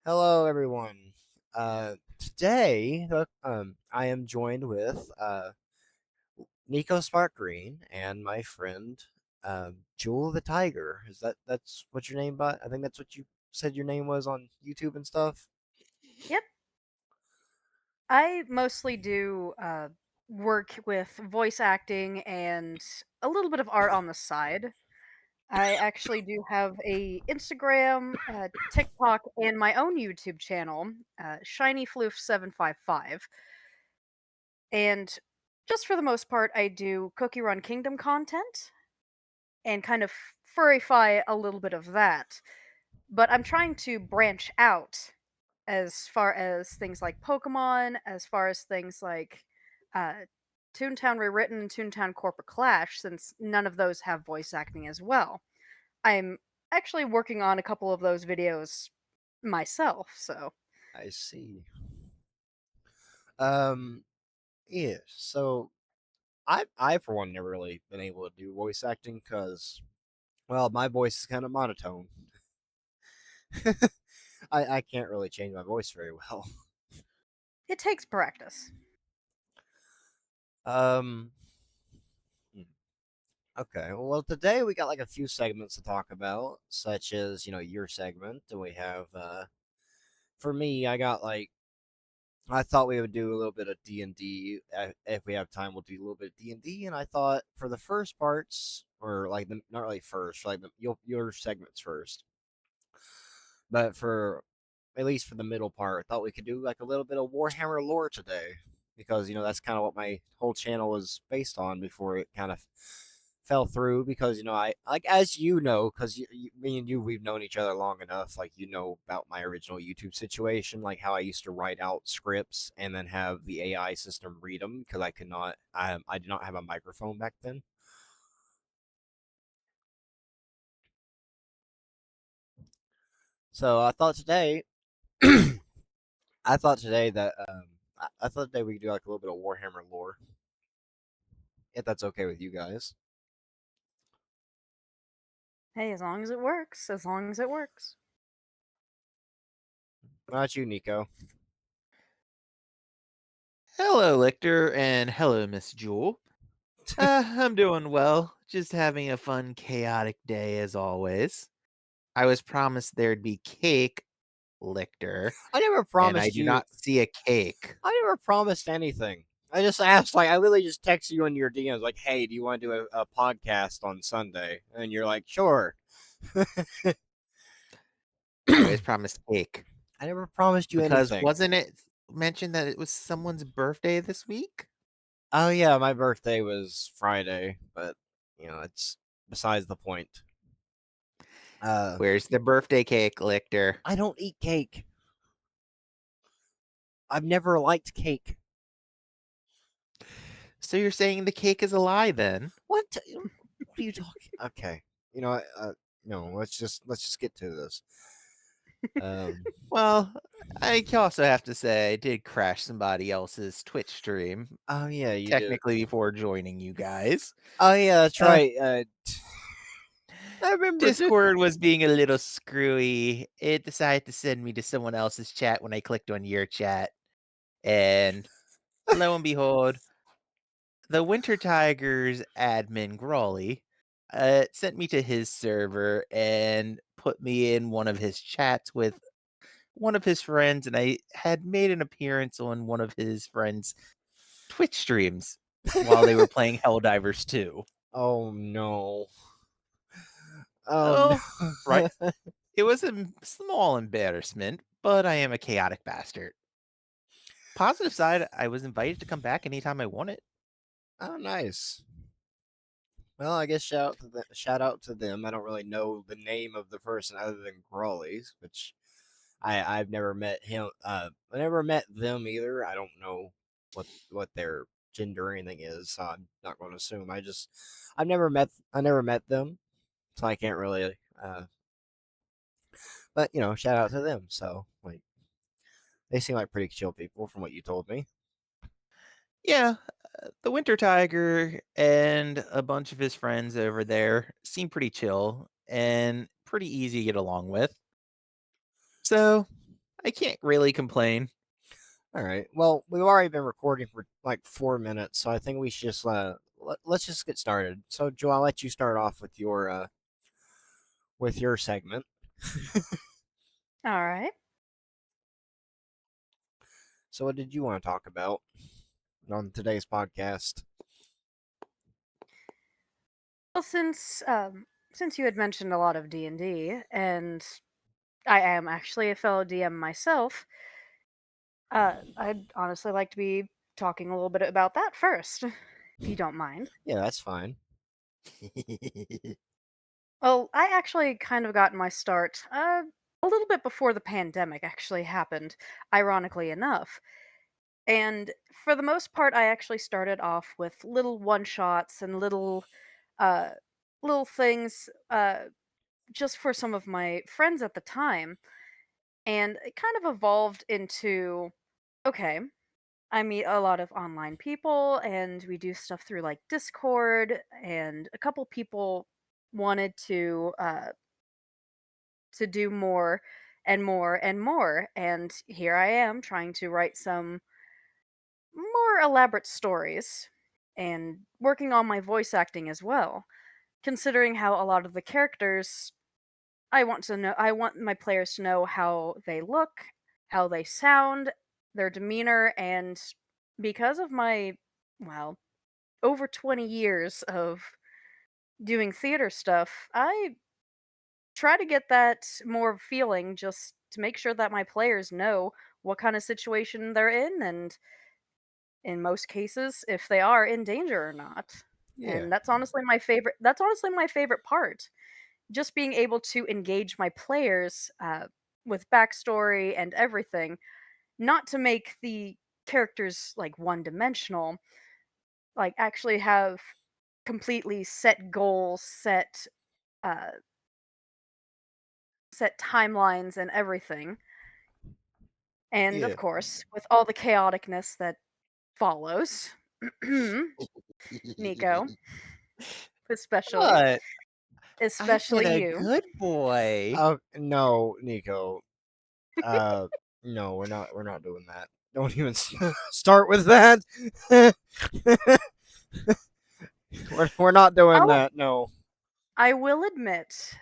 Hello, everyone. Today, I am joined with Nico Spark Green and my friend Jewel the Tiger. That's what your name? But I think that's what you said your name was on YouTube and stuff. Yep. I mostly do work with voice acting and a little bit of art on the side. I actually do have a Instagram, TikTok, and my own YouTube channel, ShinyFloof755. And just for the most part, I do Cookie Run Kingdom content and kind of furryfy a little bit of that. But I'm trying to branch out as far as things like Pokemon, as far as things like uh, Toontown Rewritten and Toontown Corporate Clash, since none of those have voice acting as well. I'm actually working on a couple of those videos myself, so. I see. Um, yeah. So I for one never really been able to do voice acting because my voice is kind of monotone. I can't really change my voice very well. It takes practice. Um. Okay, well, today we got like a few segments to talk about, such as your segment, and we have for me, I got like I thought we would do a little bit of D&D. If we have time, we'll do a little bit of D&D, and I thought for the first parts, or like not really first, like your segments first, but for at least for the middle part, I thought we could do like a little bit of Warhammer lore today because that's kind of what my whole channel was based on before it kind of fell through because I like as because me and you we've known each other long enough, like about my original YouTube situation, like how I used to write out scripts and then have the AI system read them because I did not have a microphone back then. So I thought today that I thought today we could do like a little bit of Warhammer lore, if that's okay with you guys. Hey, as long as it works, as long as it works. What about you, Nico? Hello, Lictor, and hello, Miss Jewel. I'm doing well. Just having a fun, chaotic day as always. I was promised there'd be cake, Lictor, I never and I promised do you. not see a cake. I never promised anything. I just asked, like, I literally just texted you in your DMs, like, "Hey, do you want to do a podcast on Sunday?" And you're like, "Sure." I was promised cake I never promised you because anything. wasn't it mentioned that it was someone's birthday this week? Oh yeah, my birthday was Friday, but it's besides the point. Uh, Where's the birthday cake, Lictor? I don't eat cake. I've never liked cake. So you're saying the cake is a lie then? What? What are you talking? Okay, you know, no. Let's just get to this. Um, Well, I also have to say I did crash somebody else's Twitch stream, oh yeah, you did. technically before joining you guys. Oh yeah, that's Uh, right. I remember. Discord was being a little screwy. It decided to send me to someone else's chat when I clicked on your chat. And lo and behold, the Winter Tigers admin, Grawly, sent me to his server and put me in one of his chats with one of his friends. And I had made an appearance on one of his friends' Twitch streams while they were playing Helldivers 2. Oh no. Oh Oh, right. no. It was a small embarrassment, but I am a chaotic bastard. Positive side, I was invited to come back anytime I wanted. Oh nice. Well, I guess shout out to them. I don't really know the name of the person other than Crawley's, which I've never met him. I never met them either. I don't know what their gender or anything is, so I'm not going to assume. I never met them, so I can't really. But shout out to them. So like they seem like pretty chill people from what you told me. Yeah, the Winter Tiger and a bunch of his friends over there seem pretty chill and pretty easy to get along with. So I can't really complain. All right. Well, we've already been recording for like 4 minutes, so I think we should just let's just get started. So, Joe, I'll let you start off with your segment. All right. So, what did you want to talk about on today's podcast? Well, since you had mentioned a lot of D&D, and I am actually a fellow DM myself, I'd honestly like to be talking a little bit about that first, if you don't mind. Yeah, that's fine. Well, I actually kind of got my start a little bit before the pandemic actually happened, ironically enough. And for the most part, I actually started off with little one shots and uh, little things just for some of my friends at the time. And it kind of evolved into okay, I meet a lot of online people and we do stuff through like Discord, and a couple people wanted to do more and more and more. And here I am trying to write some more elaborate stories and working on my voice acting as well. Considering how a lot of the characters I want my players to know how they look, how they sound, their demeanor, and because of my, well, over 20 years of doing theater stuff, I try to get that more feeling just to make sure that my players know what kind of situation they're in most cases, if they are in danger or not. Yeah. And that's honestly my favorite part. Just being able to engage my players with backstory and everything, not to make the characters like one dimensional, like actually have completely set goals, uh, set timelines, and everything. And of Yeah. course, with all the chaoticness that follows, Nico, especially, What? I've been especially a you. good boy. Oh no, Nico. Uh, no, we're not doing that. Don't even start with that. we're not doing I'll, that. No. I will admit,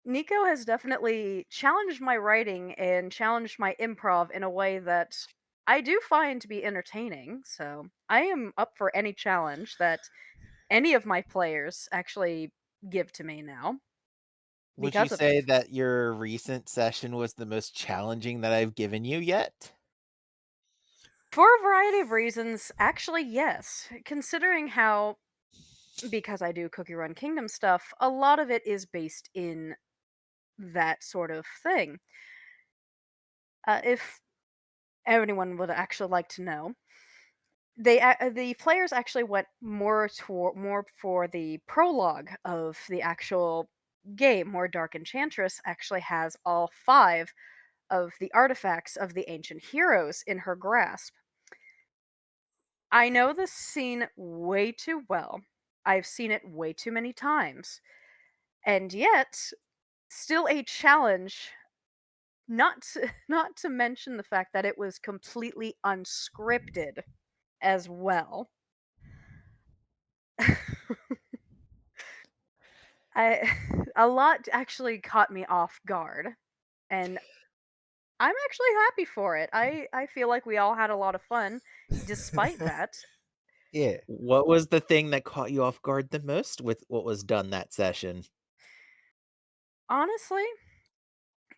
Nico has definitely challenged my writing and challenged my improv in a way that I do find to be entertaining. So I am up for any challenge that any of my players actually give to me now Would you because of it. say that your recent session was the most challenging that I've given you yet? For a variety of reasons, actually, yes. Considering how, because I do Cookie Run Kingdom stuff, a lot of it is based in that sort of thing. If anyone would actually like to know, the players actually went more for the prologue of the actual game, where Dark Enchantress actually has all 5 of the artifacts of the ancient heroes in her grasp. I know this scene way too well. I've seen it way too many times. And yet, still a challenge, not to, not to mention the fact that it was completely unscripted as well. I a lot actually caught me off guard, and I'm actually happy for it. I feel like we all had a lot of fun despite that. Yeah. What was the thing that caught you off guard the most with what was done that session? Honestly,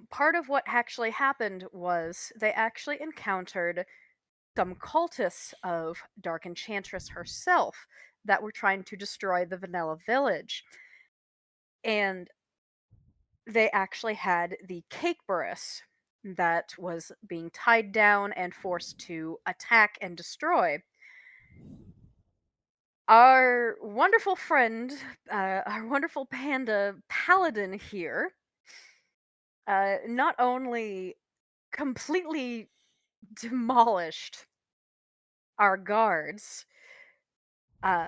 part of what actually happened was they actually encountered some cultists of Dark Enchantress herself that were trying to destroy the Vanilla Village. And they actually had the Cake Burris that was being tied down and forced to attack and destroy. Our wonderful friend, our wonderful panda paladin here, not only completely demolished our guards, uh,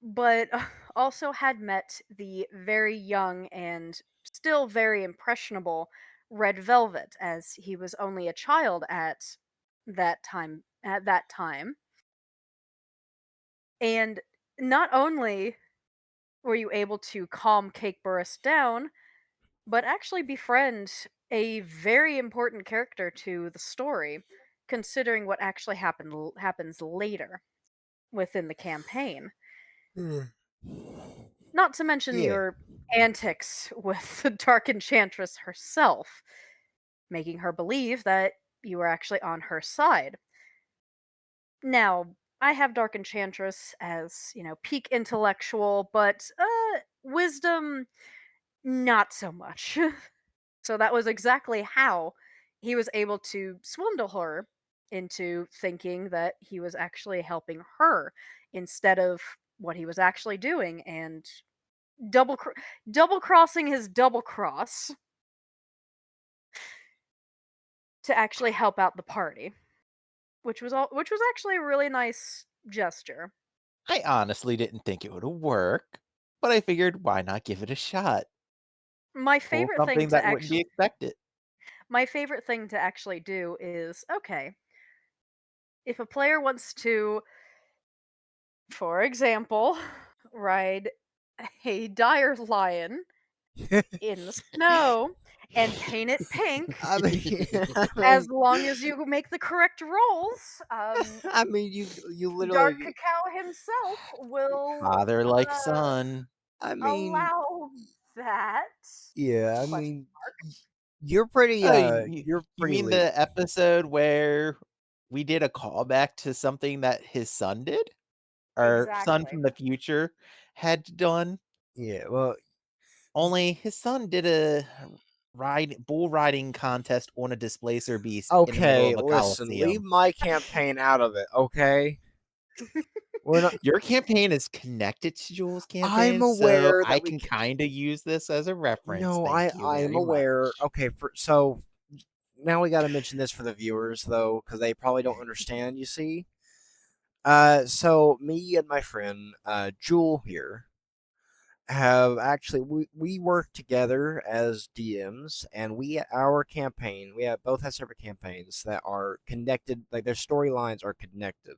but also had met the very young and still very impressionable Red Velvet, as he was only a child that time at that time. And not only were you able to calm Cake Burris down, but actually befriend a very important character to the story, considering what actually happens later within the campaign. Mm. Not to mention Yeah. your antics with the Dark Enchantress herself, making her believe that you were actually on her side. Now, I have Dark Enchantress as, peak intellectual, but wisdom, not so much. So that was exactly how he was able to swindle her into thinking that he was actually helping her instead of what he was actually doing, and double cr- double crossing his double cross to actually help out the party, which was actually a really nice gesture. I honestly didn't think it would work, but I figured why not give it a shot? My Pull favorite thing something to that wouldn't be actually expected. my favorite thing to actually do is, okay, if a player wants to, for example, ride a dire lion in the snow and paint it pink, I mean, I as mean, long as you make the correct rolls, I mean, you Dark literally. Cacao himself will Father like son. I mean, allow that. yeah. I Question. mean, y- you're pretty. Oh, you You're you pretty mean late. the episode where we did a callback to something that his son did? Our son Exactly. from the future had done? Yeah. Well. Only his son did a bull riding contest on a displacer beast in the middle Okay. of a Listen. Leave coliseum. my campaign out of it. Okay. We're not. Your campaign is connected to Jules' I'm campaign, so aware I that we. can kinda use this as a reference, No, thank you I'm very aware. much. Okay. So now we got to mention this for the viewers though, because they probably don't understand. You see. So me and my friend, Jewel here, have actually we work together as DMs, and our campaign we have both have separate campaigns that are connected, like their storylines are connected.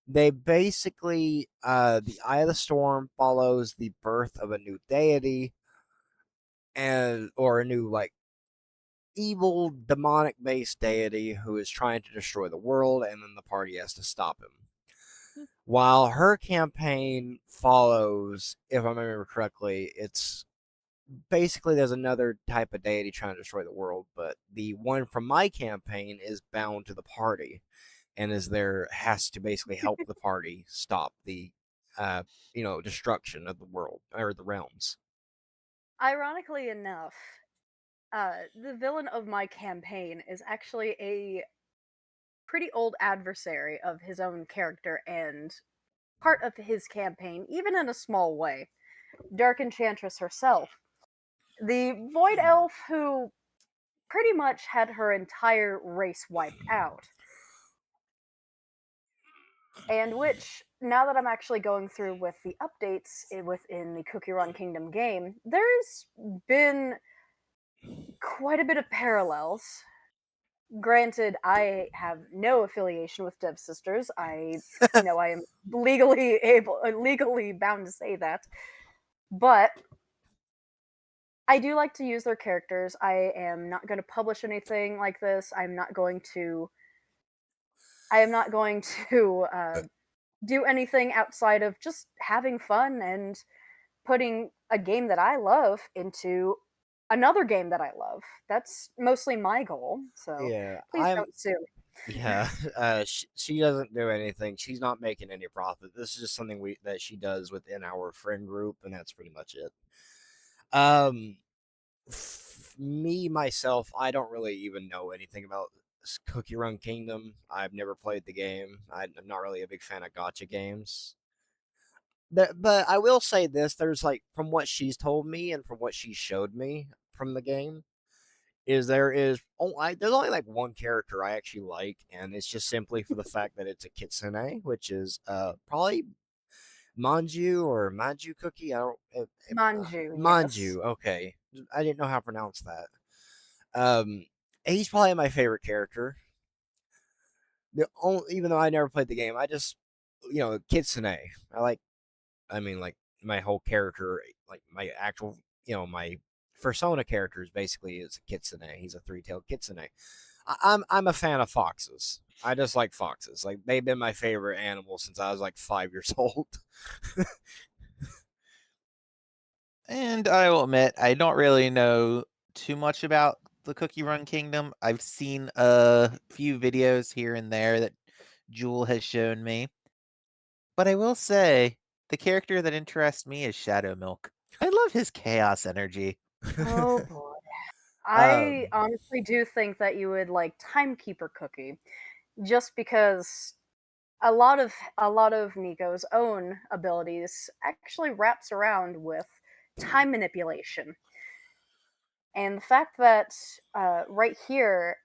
They basically, the Eye of the Storm follows the birth of a new deity, and or a new like evil demonic based deity who is trying to destroy the world, and then the party has to stop him. While her campaign follows, if I remember correctly, it's basically there's another type of deity trying to destroy the world, but the one from my campaign is bound to the party and is there has to basically help the party stop the uh destruction of the world or the realms. Ironically enough, the villain of my campaign is actually a pretty old adversary of his own character and part of his campaign, even in a small way. Dark Enchantress herself. The Void Elf who pretty much had her entire race wiped out. And which, now that I'm actually going through with the updates within the Cookie Run Kingdom game, there's been quite a bit of parallels. Granted, I have no affiliation with Dev Sisters. I am legally bound to say that. But I do like to use their characters. I am not going to publish anything like this. I am not going to do anything outside of just having fun and putting a game that I love into another game that I love. That's mostly my goal. So Yeah, please don't sue. yeah. She doesn't do anything. She's not making any profit. This is just something we that she does within our friend group, and that's pretty much it. Um, Me myself, I don't really even know anything about Cookie Run Kingdom. I've never played the game. I'm not really a big fan of gotcha games. But I will say this: there's like from what she's told me and from what she showed me from the game, there's only like one character I actually like, and it's just simply for the fact that it's a kitsune, which is probably Manju Cookie. I don't Manju, yes. Manju. Okay, I didn't know how to pronounce that. Um, he's probably my favorite character. Even though I never played the game, I just Kitsune. Like my whole character, like my actual my persona character is basically is a Kitsune. He's a three-tailed Kitsune. I'm a fan of foxes. I just like foxes. Like they've been my favorite animal since I was like 5 years old. And I will admit, I don't really know too much about the Cookie Run Kingdom. I've seen a few videos here and there that Jewel has shown me. But I will say, the character that interests me is Shadow Milk. I love his chaos energy. Oh boy. I um, honestly do think that you would like Timekeeper Cookie, just because a lot of Nico's own abilities actually wraps around with time manipulation. And the fact that right here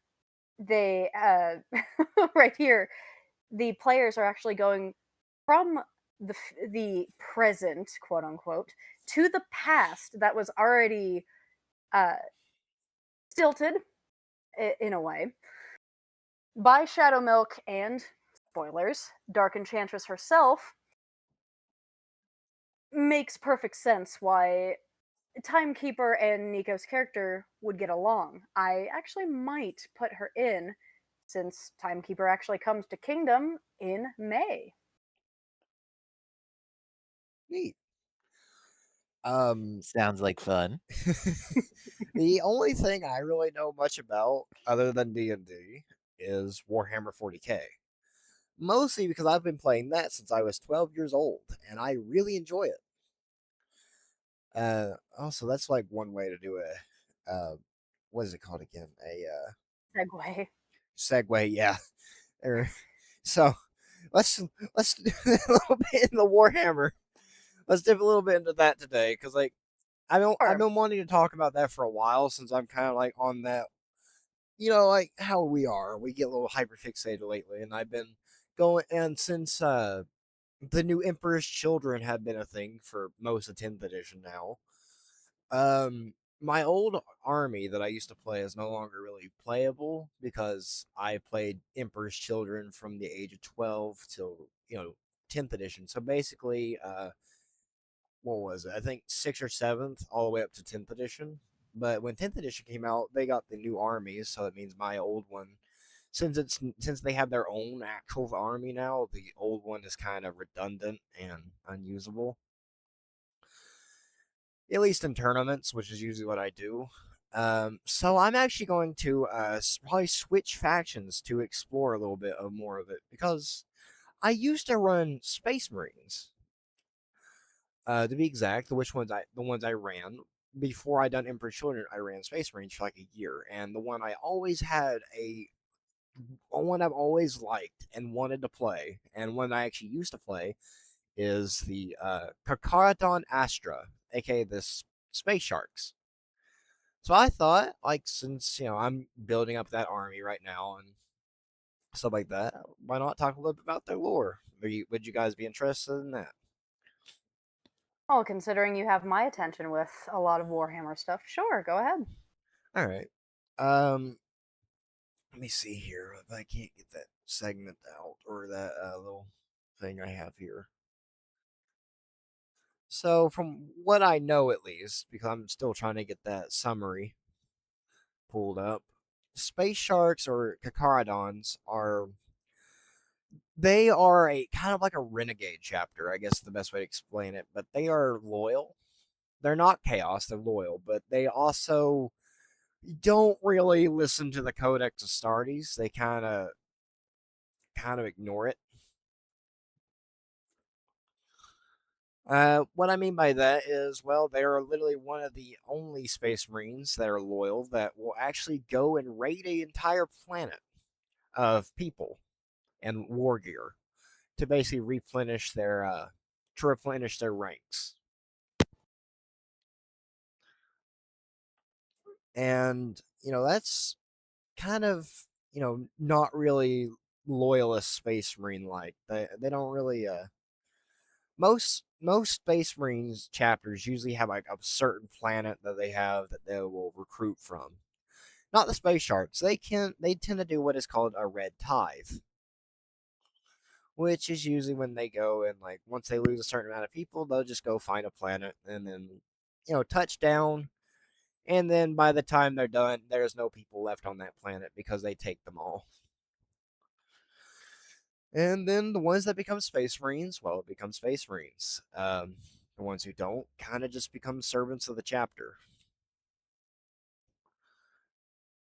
they right here the players are actually going from the present, quote unquote, to the past that was already uh, stilted in a way by Shadow Milk and, spoilers, Dark Enchantress herself, makes perfect sense why Timekeeper and Nico's character would get along. I actually might put her in, since Timekeeper actually comes to Kingdom in May. neat. Um, Sounds like fun. the only thing I really know much about other than D&D is Warhammer 40K. Mostly because I've been playing that since I was 12 years old, and I really enjoy it. Also, that's like one way to do what is it called again? A Segue. segue, yeah. So let's do a little bit in the Warhammer. Let's dip a little bit into that today, because like I've Sure. been wanting to talk about that for a while, since I'm kind of like on that, like how we are. We get a little hyper fixated lately, and I've been going, and since the new Emperor's Children have been a thing for most of 10th edition now. My old army that I used to play is no longer really playable, because I played Emperor's Children from the age of 12 till 10th edition. So basically, what was it? I think 6th or 7th, all the way up to 10th edition. But when 10th edition came out, they got the new armies, so that means my old one, since they have their own actual army now, the old one is kind of redundant and unusable. At least in tournaments, which is usually what I do. So I'm actually going to probably switch factions to explore a little bit of more of it, because I used to run Space Marines. To be exact, the ones I ran before I done Emperor Children, I ran Space Marines for like a year, and the one I always had one I've always liked and wanted to play, and one I actually used to play, is the Kakaradon Astra, aka the Space Sharks. So I thought, like, since I'm building up that army right now and stuff like that, why not talk a little bit about their lore? Would you guys be interested in that? Well, considering you have my attention with a lot of Warhammer stuff, sure, go ahead. All right. Um, Let me see here if I can't get that segment out, or that little thing I have here. So, from what I know, at least, because I'm still trying to get that summary pulled up, space sharks or Kakaradons are a kind of like a renegade chapter, I guess is the best way to explain it. But they are loyal. They're not chaos. They're loyal, but they also don't really listen to the Codex Astartes. They kind of ignore it. What I mean by that is, well, they are literally one of the only Space Marines that are loyal that will actually go and raid an entire planet of people and war gear to basically replenish their ranks. And that's kind of not really loyalist Space Marine like. They don't really most Space Marines chapters usually have like a certain planet that they will recruit from. not the space sharks. They tend to do what is called a red tithe, which is usually when they go and like once they lose a certain amount of people, they'll just go find a planet and then touch down. And then by the time they're done, there's no people left on that planet because they take them all. And then the ones that become Space Marines, well, become Space Marines. The ones who don't kind of just become servants of the chapter.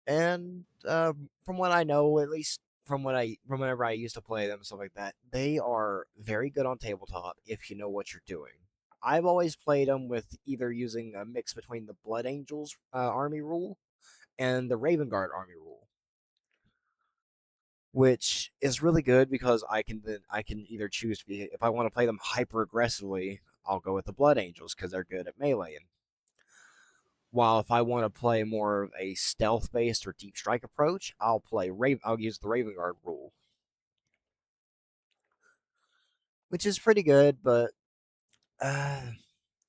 And from what I know, at least from whenever I used to play them and stuff like that, they are very good on tabletop if you know what you're doing. I've always played them with either using a mix between the Blood Angels army rule and the Raven Guard army rule, which is really good because I can either choose to be, if I want to play them hyper aggressively, I'll go with the Blood Angels because they're good at meleeing. While if I want to play more of a stealth based or deep strike approach, I'll use the Raven Guard rule, which is pretty good. But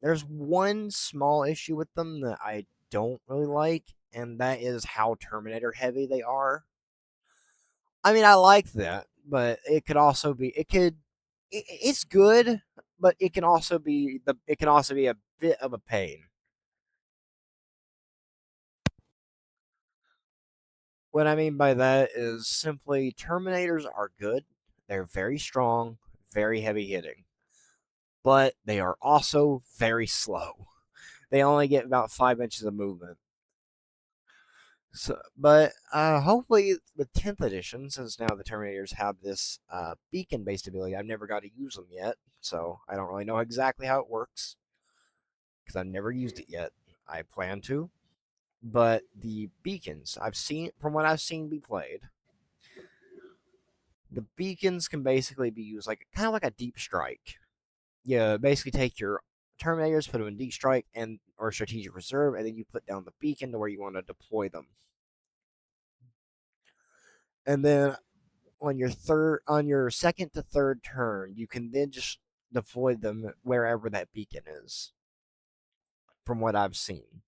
there's one small issue with them that I don't really like, and that is how Terminator heavy they are. I mean, I like that, but it could also be it's good, but it can also be a bit of a pain. What I mean by that is simply Terminators are good. They're very strong, very heavy hitting, but they are also very slow. They only get about 5 inches of movement. So, but hopefully with 10th edition, since now the Terminators have this beacon-based ability, I've never got to use them yet, so I don't really know exactly how it works because I've never used it yet. I plan to, but the beacons from what I've seen be played, the beacons can basically be used like kind of like a deep strike. You basically take your Terminators, put them in deep strike or strategic reserve, and then you put down the beacon to where you want to deploy them. And then on your second to third turn, you can then just deploy them wherever that beacon is. From what I've seen.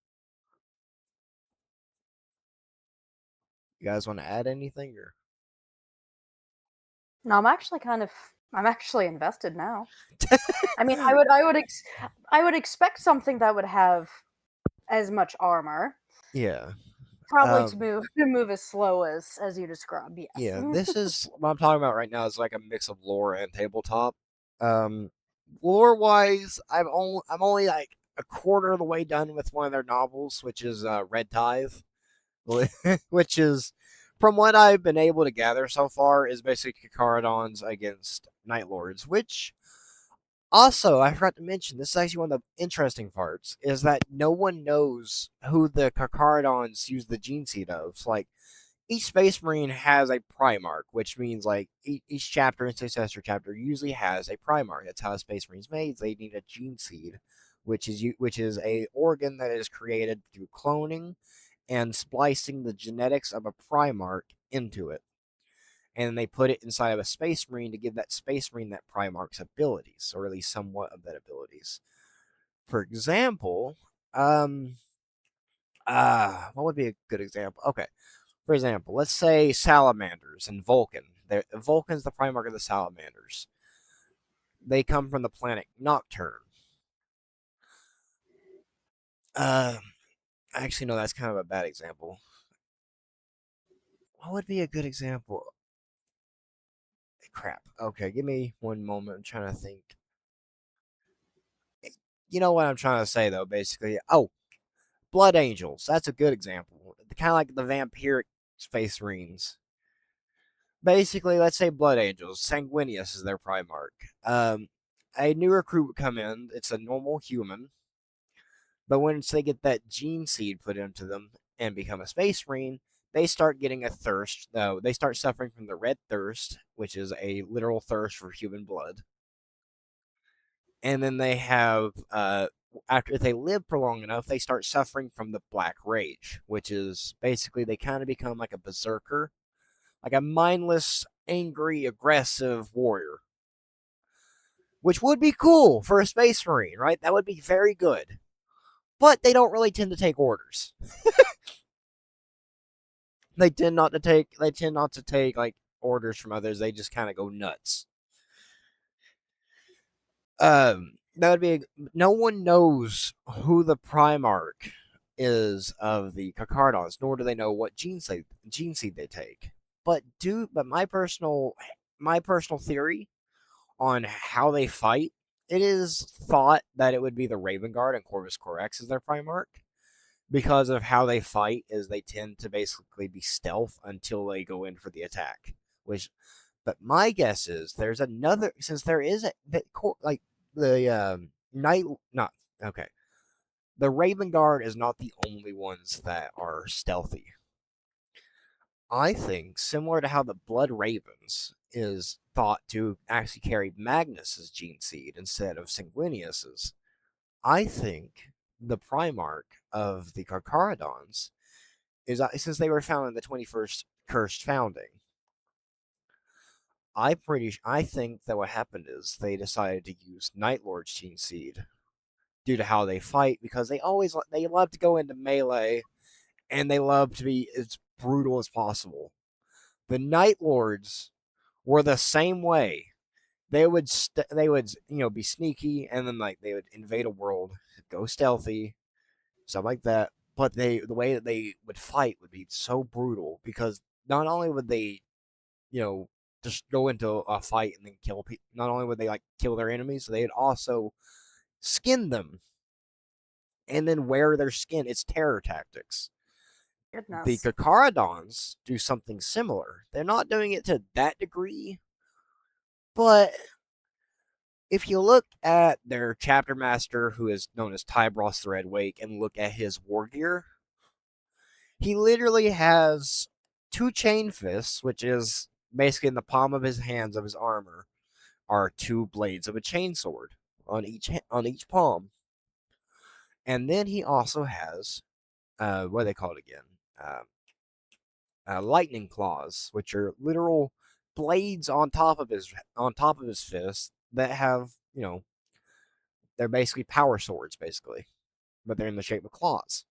You guys want to add anything or? No, I'm actually invested now. I mean, I would expect something that would have as much armor. Yeah. Probably to move as slow as you described. Yes. Yeah, this is what I'm talking about right now is like a mix of lore and tabletop. Lore wise, I'm only like a quarter of the way done with one of their novels, which is Red Tithe, which is, from what I've been able to gather so far, is basically Carcharodons against Night Lords, which also, I forgot to mention, this is actually one of the interesting parts, is that no one knows who the Carcharodons use the gene seed of. Like, each Space Marine has a Primarch, which means, like, each chapter and successor chapter usually has a Primarch. That's how a Space Marine's made. They need a gene seed, which is a organ that is created through cloning and splicing the genetics of a Primarch into it. And they put it inside of a Space Marine to give that Space Marine that Primarch's abilities, or at least somewhat of that abilities. For example, what would be a good example? Okay, for example, let's say Salamanders and Vulcan. Vulcan's the Primarch of the Salamanders. They come from the planet Nocturne. Actually, no, that's kind of a bad example. What would be a good example? Crap. Okay, give me one moment. I'm trying to think. You know what I'm trying to say, though, basically. Oh, Blood Angels. That's a good example. Kind of like the vampiric Space Marines. Basically, let's say Blood Angels. Sanguinius is their Primarch. A new recruit would come in. It's a normal human. But once they get that gene seed put into them and become a Space Marine, they start getting a thirst. No, they start suffering from the red thirst, which is a literal thirst for human blood. And then they have, after if they live for long enough, they start suffering from the black rage, which is basically they kind of become like a berserker, like a mindless, angry, aggressive warrior. Which would be cool for a Space Marine, right? That would be very good. But they don't really tend to take orders. They tend not to take. They tend not to take like orders from others. They just kind of go nuts. That would be. No one knows who the Primarch is of the Kakardons, nor do they know what gene seed they take. But my personal theory on how they fight, it is thought that it would be the Raven Guard and Corvus Corex as their Primarch because of how they fight. Is they tend to basically be stealth until they go in for the attack. But my guess is there's another, since there is like the night not okay. The Raven Guard is not the only ones that are stealthy. I think, similar to how the Blood Ravens is thought to actually carry Magnus's gene seed instead of Sanguinius's, I think the Primarch of the Carcharodons is, since they were found in the 21st Cursed Founding, I think that what happened is they decided to use Night Lord's gene seed due to how they fight, because they love to go into melee and they love to be as brutal as possible. The Night Lords were the same way. They would be sneaky, and then like they would invade a world, go stealthy, stuff like that. But the way that they would fight would be so brutal, because not only would they, just go into a fight and then kill people. Not only would they like kill their enemies, they'd also skin them and then wear their skin. It's terror tactics. The Goodness. Kakaradons do something similar. They're not doing it to that degree, but if you look at their chapter master, who is known as Tybros the Red Wake, and look at his war gear, he literally has two chain fists, which is basically in the palm of his hands of his armor, are two blades of a chainsword on each palm. And then he also has what do they call it again? Lightning claws, which are literal blades on top of his fist that have, they're basically power swords, basically, but they're in the shape of claws.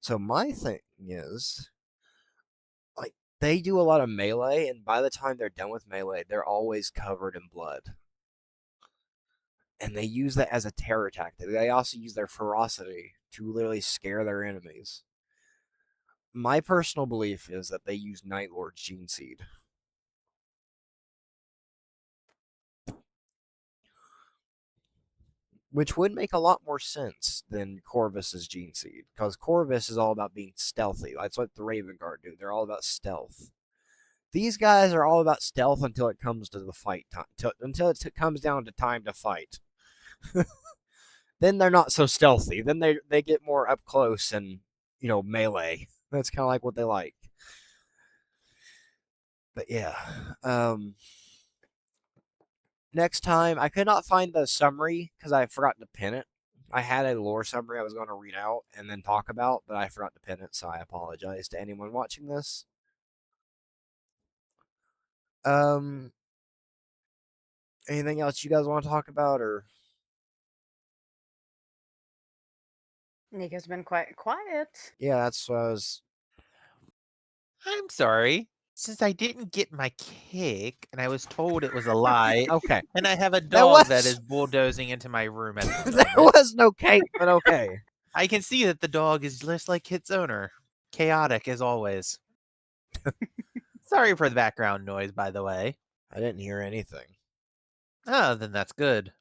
So my thing is, like, they do a lot of melee, and by the time they're done with melee, they're always covered in blood. And they use that as a terror tactic. They also use their ferocity to literally scare their enemies. My personal belief is that they use Night Lord's gene seed. Which would make a lot more sense than Corvus's gene seed, because Corvus is all about being stealthy. That's what the Raven Guard do. They're all about stealth. These guys are all about stealth until it comes to the fight time. Until it comes down to time to fight. Then they're not so stealthy. Then they get more up close and, melee. That's kind of like what they like. But yeah. Next time, I could not find the summary because I forgot to pin it. I had a lore summary I was going to read out and then talk about, but I forgot to pin it, so I apologize to anyone watching this. Anything else you guys want to talk about, or? Nico's been quite quiet. Yeah, that's what I was. I'm sorry. Since I didn't get my cake and I was told it was a lie, Okay. and I have a That dog that was- is bulldozing into my room at the There moment. was no cake, but okay. I can see that the dog is just like its owner. Chaotic as always. Sorry for the background noise, by the way. I didn't hear anything. Oh, then that's good.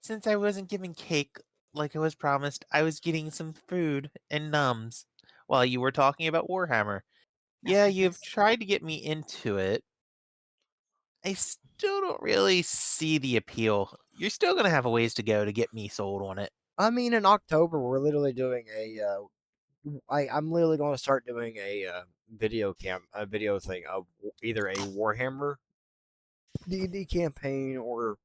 Since I wasn't given cake like I was promised, I was getting some food and nums while you were talking about Warhammer. Yeah, you've tried to get me into it. I still don't really see the appeal. You're still going to have a ways to go to get me sold on it. I mean, in October, we're literally doing I'm literally going to start doing a video thing of either a Warhammer D&D campaign or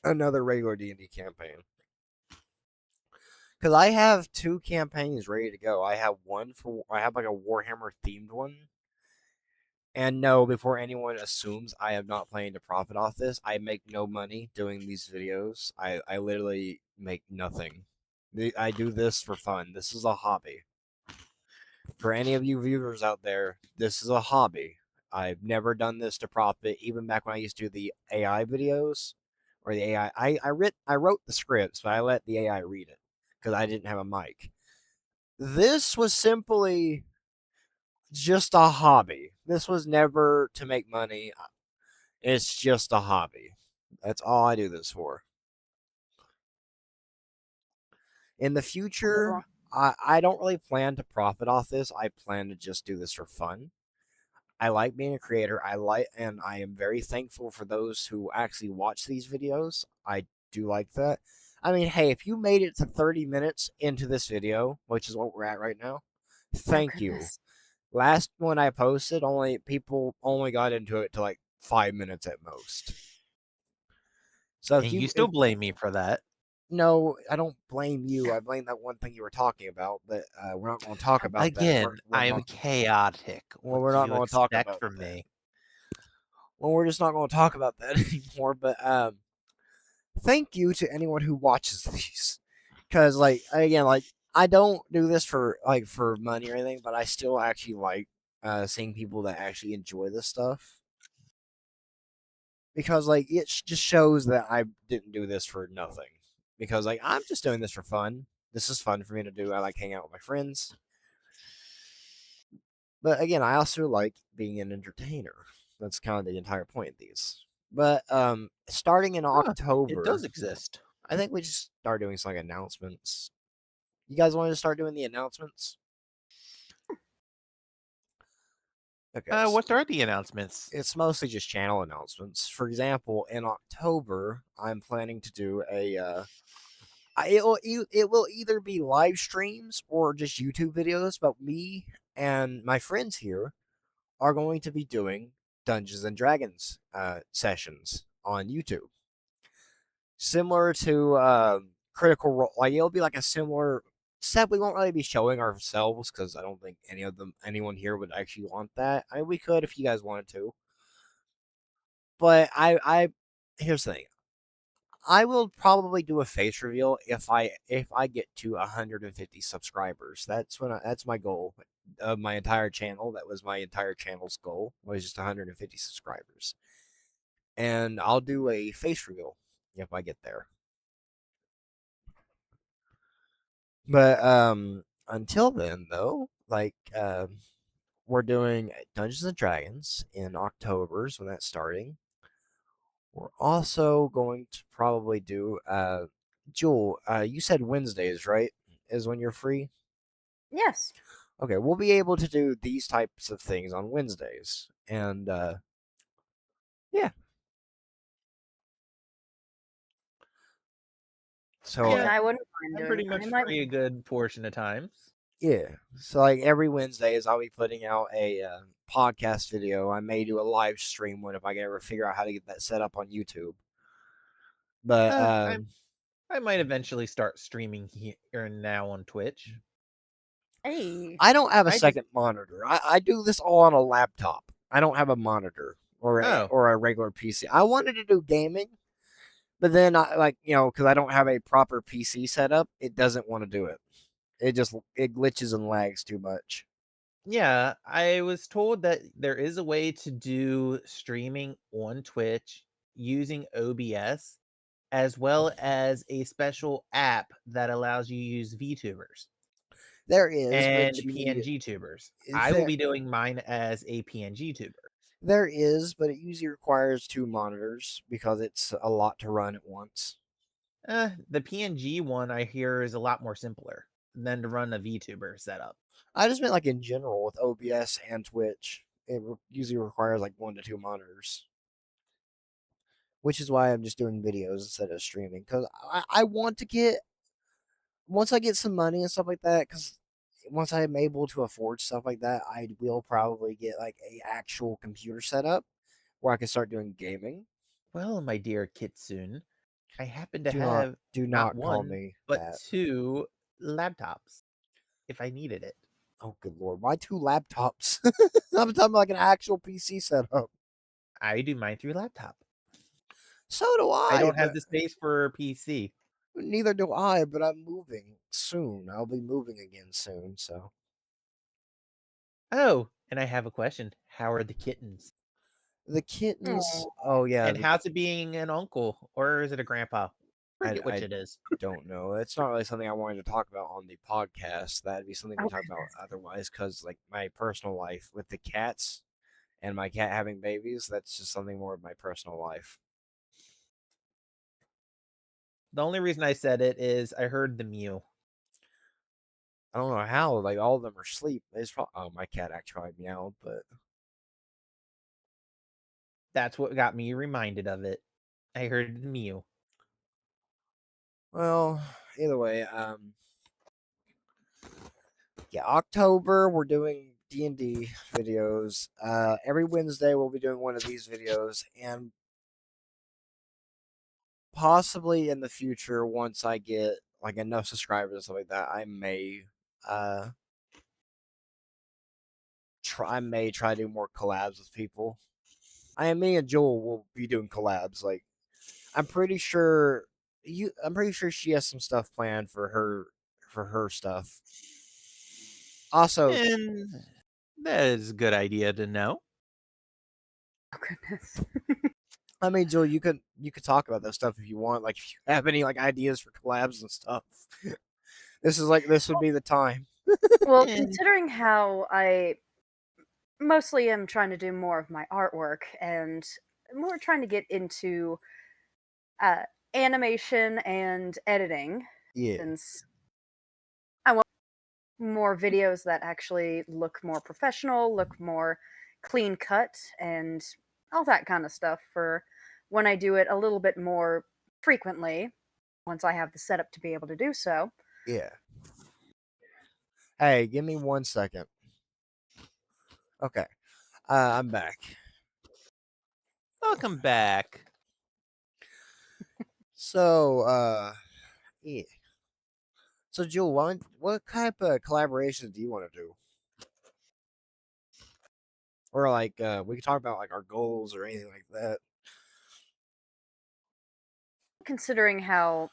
another regular D&D campaign. Because I have two campaigns ready to go. I have like a Warhammer themed one. And no, before anyone assumes I am not planning to profit off this, I make no money doing these videos. I literally make nothing. I do this for fun. This is a hobby. For any of you viewers out there, this is a hobby. I've never done this to profit. Even back when I used to do the AI videos, or the AI, I wrote the scripts, but I let the AI read it because I didn't have a mic. This was simply just a hobby. This was never to make money. It's just a hobby. That's all I do this for. In the future, I don't really plan to profit off this. I plan to just do this for fun. I like being a creator. And I am very thankful for those who actually watch these videos. I do like that. I mean, hey, if you made it to 30 minutes into this video, which is what we're at right now, Oh thank you. goodness. Last one I posted, people only got into it to like 5 minutes at most. So And you still blame me for that. no, I don't blame you. I blame that one thing you were talking about, but we're not going to talk about that. Again, I am chaotic. Well, What we're do not you going to talk expect about from that. me? Well, we're just not going to talk about that anymore. But thank you to anyone who watches these, because again, I don't do this for money or anything, but I still actually like seeing people that actually enjoy this stuff. Because it just shows that I didn't do this for nothing. Because I'm just doing this for fun. This is fun for me to do. I like hanging out with my friends. But again, I also like being an entertainer. That's kind of the entire point of these. But starting in Huh, it October, does exist. I think we just start doing some announcements. You guys want to start doing the announcements? Okay. What are the announcements? It's mostly just channel announcements. For example, in October, I'm planning to do it will either be live streams or just YouTube videos, but me and my friends here are going to be doing Dungeons and Dragons sessions on YouTube, similar to Critical Role. Like it'll be like a similar. Except we won't really be showing ourselves because I don't think anyone here would actually want that. I mean, we could if you guys wanted to, but here's the thing. I will probably do a face reveal if I get to 150 subscribers. That's my goal of my entire channel. That was my entire channel's goal, was just 150 subscribers. And I'll do a face reveal if I get there. But until then though, we're doing Dungeons and Dragons in October's when that's starting. We're also going to probably do Jewel, you said Wednesdays, right? Is when you're free? Yes. Okay, we'll be able to do these types of things on Wednesdays. And yeah. So Yeah, I wouldn't mind I'm doing. pretty much I might. free a good portion of times. yeah. So like every Wednesdays I'll be putting out a podcast video. I may do a live stream one if I can ever figure out how to get that set up on YouTube. But I might eventually start streaming here and now on Twitch. Hey. I don't have a I just second monitor. I do this all on a laptop. I don't have a monitor Oh, or a regular PC. I wanted to do gaming, but then because I don't have a proper PC setup, it doesn't want to do it. It glitches and lags too much. yeah, I was told that there is a way to do streaming on Twitch using OBS, as well as a special app that allows you to use VTubers There is, and but you need PNG tubers. I will there be doing mine as a PNG tuber. there is, but it usually requires two monitors because it's a lot to run at once. The PNG one I hear is a lot more simpler than to run a VTuber setup. I just meant like in general with OBS and Twitch, usually requires like 1 to 2 monitors, which is why I'm just doing videos instead of streaming because I want to get once I get some money and stuff like that because once I'm able to afford stuff like that, I will probably get like a actual computer setup where I can start doing gaming. Well, my dear Kitsune, I happen to Do not have do not not call one, me but that. two laptops if I needed it. Oh good lord, why 2 laptops? I'm talking about like an actual PC setup. I do mine through laptop. So do I I, don't have but the space for a PC. Neither do I, but I'm moving soon. I'll be moving again soon, so. Oh, and I have a question. How are the kittens? The kittens. Aw. Oh yeah, And how's it being an uncle? Or is it a grandpa? Forget which I it is. don't know. It's not really something I wanted to talk about on the podcast. That'd be something we Oh talk about goodness. otherwise, because like my personal life with the cats and my cat having babies, that's just something more of my personal life. The only reason I said it is I heard the mew. I don't know how. Like all of them are asleep. Oh, my cat actually probably meowed, but That's what got me reminded of it. I heard the mew. well, either way, yeah, October we're doing D&D videos. Every Wednesday we'll be doing one of these videos, and possibly in the future, once I get like enough subscribers and stuff like that, uh I may try to do more collabs with people. Me and Joel will be doing collabs. Like I'm pretty sure I'm pretty sure she has some stuff planned for her stuff. Also, And that is a good idea to know. Oh goodness. I mean, Joel, you could talk about that stuff if you want. Like, if you have any like ideas for collabs and stuff, this would be the time. Well, And considering how I mostly am trying to do more of my artwork and more trying to get into uh, animation and editing, Yeah, since I want more videos that actually look more professional, look more clean cut, and all that kind of stuff for when I do it a little bit more frequently, once I have the setup to be able to do so. yeah. Hey, give me 1 second. Okay, I'm back. welcome back. So, yeah. So, Joel, what type of collaborations do you want to do? Or like, we could talk about like our goals or anything like that. Considering how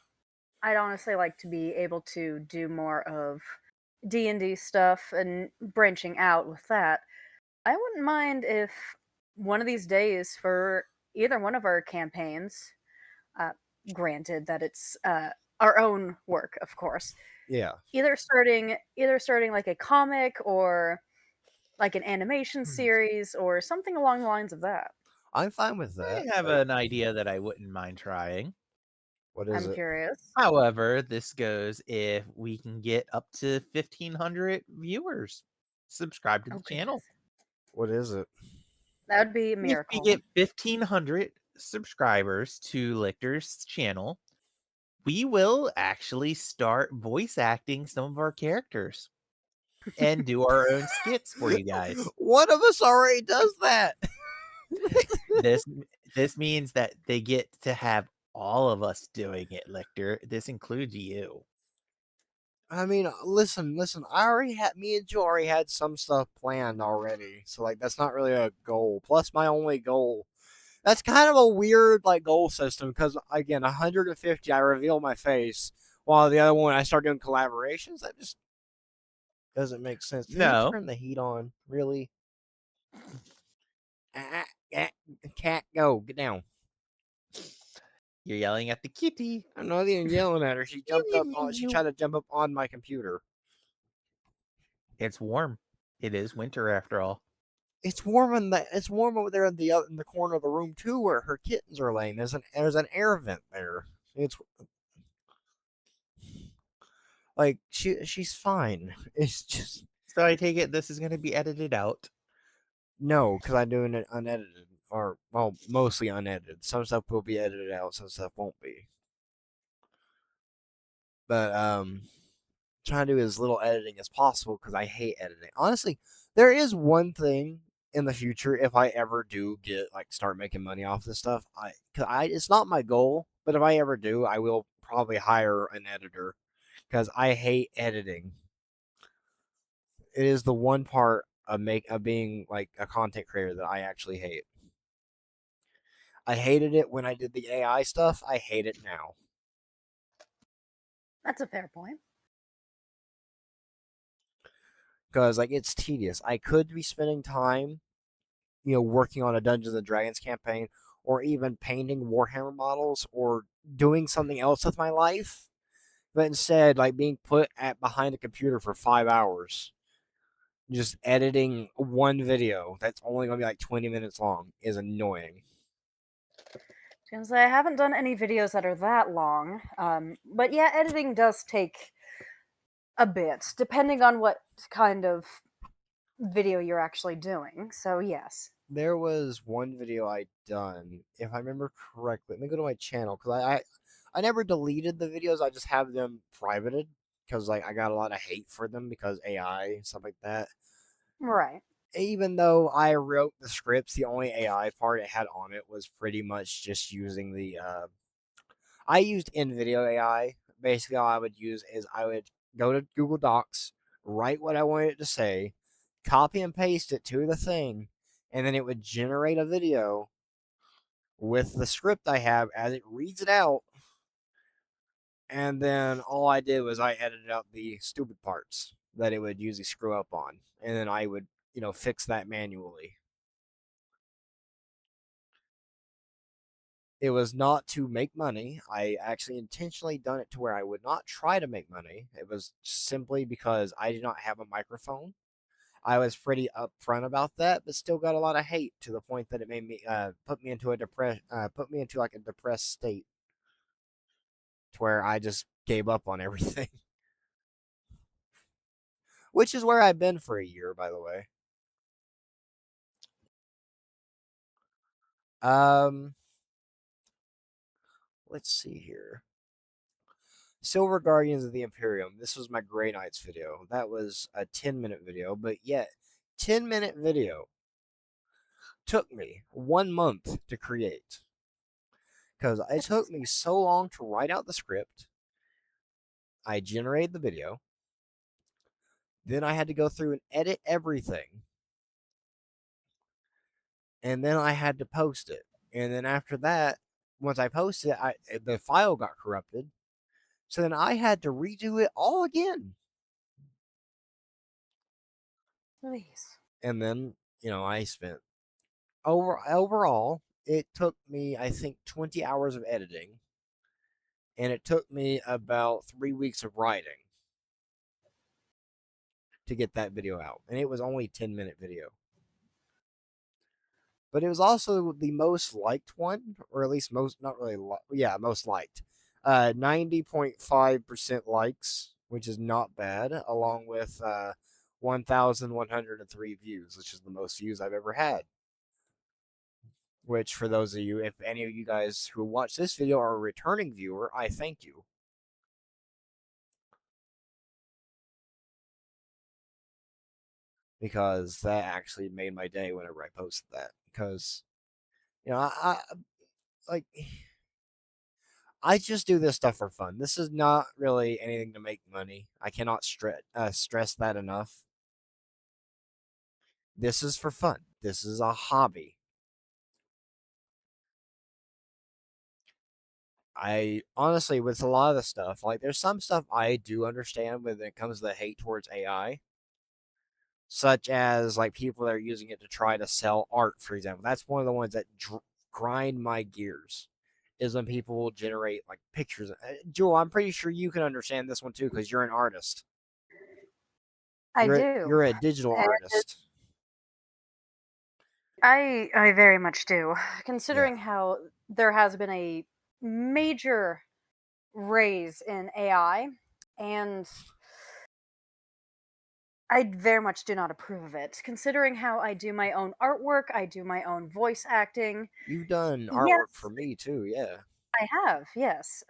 I'd honestly like to be able to do more of D&D stuff and branching out with that. I wouldn't mind if one of these days for either one of our campaigns, uh, granted that it's our own work, of course, Yeah, either starting like a comic or like an animation Hmm. series or something along the lines of that. I'm fine with I that. have Like, an idea that I wouldn't mind trying. what is I'm it? curious. However, this goes if we can get up to 1,500 viewers subscribe to Oh the goodness, channel. What is it? that would be a If we miracle. get 1,500 subscribers to Lictor's channel, we will actually start voice acting some of our characters and do our own skits for you guys. One of us already does that. This this means that they get to have all of us doing it, Lictor. This includes you. I mean, listen. I already had me and Joe already had some stuff planned already, so like that's not really a goal. Plus, my only goal. That's kind of a weird like goal system because again, 150, I reveal my face, while the other one I start doing collaborations. That just doesn't make sense. Can you No, turn the heat on? Really? Ah, ah, cat, go get down. you're yelling at the kitty. I'm not even yelling at her. She Meow, jumped meow, up meow, on. She meow. tried to jump up on my computer. It's warm. It is winter after all. It's warm in the. It's warm over there in the corner of the room too, where her kittens are laying. There's an air vent there. It's like she's fine. It's just So I take it this is going to be edited out. no, because I'm doing it unedited or well, mostly unedited. Some stuff will be edited out. Some stuff won't be. But trying to do as little editing as possible because I hate editing. Honestly, there is one thing in the future if I ever do get like start making money off this stuff. I it's not my goal, but if I ever do, I will probably hire an editor because I hate editing. It is the one part of being like a content creator that I actually hate. I hated it when I did the AI stuff. I hate it now. That's a fair point. Because like it's tedious. I could be spending time, working on a Dungeons and Dragons campaign, or even painting Warhammer models, or doing something else with my life. But instead, like being put at behind a computer for 5 hours, just editing one video that's only going to be like 20 minutes long is annoying. Because I haven't done any videos that are that long. But yeah, editing does take a bit, depending on what kind of video you're actually doing. So yes. There was one video I done, if I remember correctly. Let me go to my channel because I never deleted the videos. I just have them privated because like I got a lot of hate for them because AI and stuff like that. Right. Even though I wrote the scripts, the only AI part it had on it was pretty much just using the. I used InVideo AI. Basically, all I would use is I would go to Google Docs, write what I wanted it to say, copy and paste it to the thing, and then it would generate a video with the script I have as it reads it out. And then all I did was I edited out the stupid parts that it would usually screw up on. And then I would, fix that manually. It was not to make money. I actually intentionally done it to where I would not try to make money. It was simply because I did not have a microphone. I was pretty upfront about that, but still got a lot of hate to the point that it made me put me into put me into like a depressed state to where I just gave up on everything. Which is where I've been for a year, by the way. Um, let's see here. Silver Guardians of the Imperium. This was my Grey Knights video. That was a 10-minute video, but yet 10-minute video took me 1 month to create because it took me so long to write out the script. I generated the video, then I had to go through and edit everything, and then I had to post it. And then after that, once I posted it, the file got corrupted. So then I had to redo it all again. Please. And then, I spent overall, it took me I think 20 hours of editing, and it took me about 3 weeks of writing to get that video out. And it was only a 10-minute video. But it was also the most liked one, or at least most, not really, most liked. 90.5% likes, which is not bad, along with 1,103 views, which is the most views I've ever had. Which, for those of you, if any of you guys who watch this video are a returning viewer, I thank you. Because that actually made my day whenever I posted that. Because, I like I just do this stuff for fun. This is not really anything to make money. I cannot stress that enough. This is for fun. This is a hobby. I honestly, with a lot of the stuff, like there's some stuff I do understand when it comes to the hate towards AI, such as like people that are using it to try to sell art, for example. That's one of the ones that grind my gears. Is when people will generate like pictures. Jewel, I'm pretty sure you can understand this one too because you're an artist. I do. You're a digital And artist. I very much do. Yeah. Considering how there has been a major raise in AI, and I very much do not approve of it. Considering how I do my own artwork, I do my own voice acting. You've done artwork for Yes, me too, yeah. I have. Yes,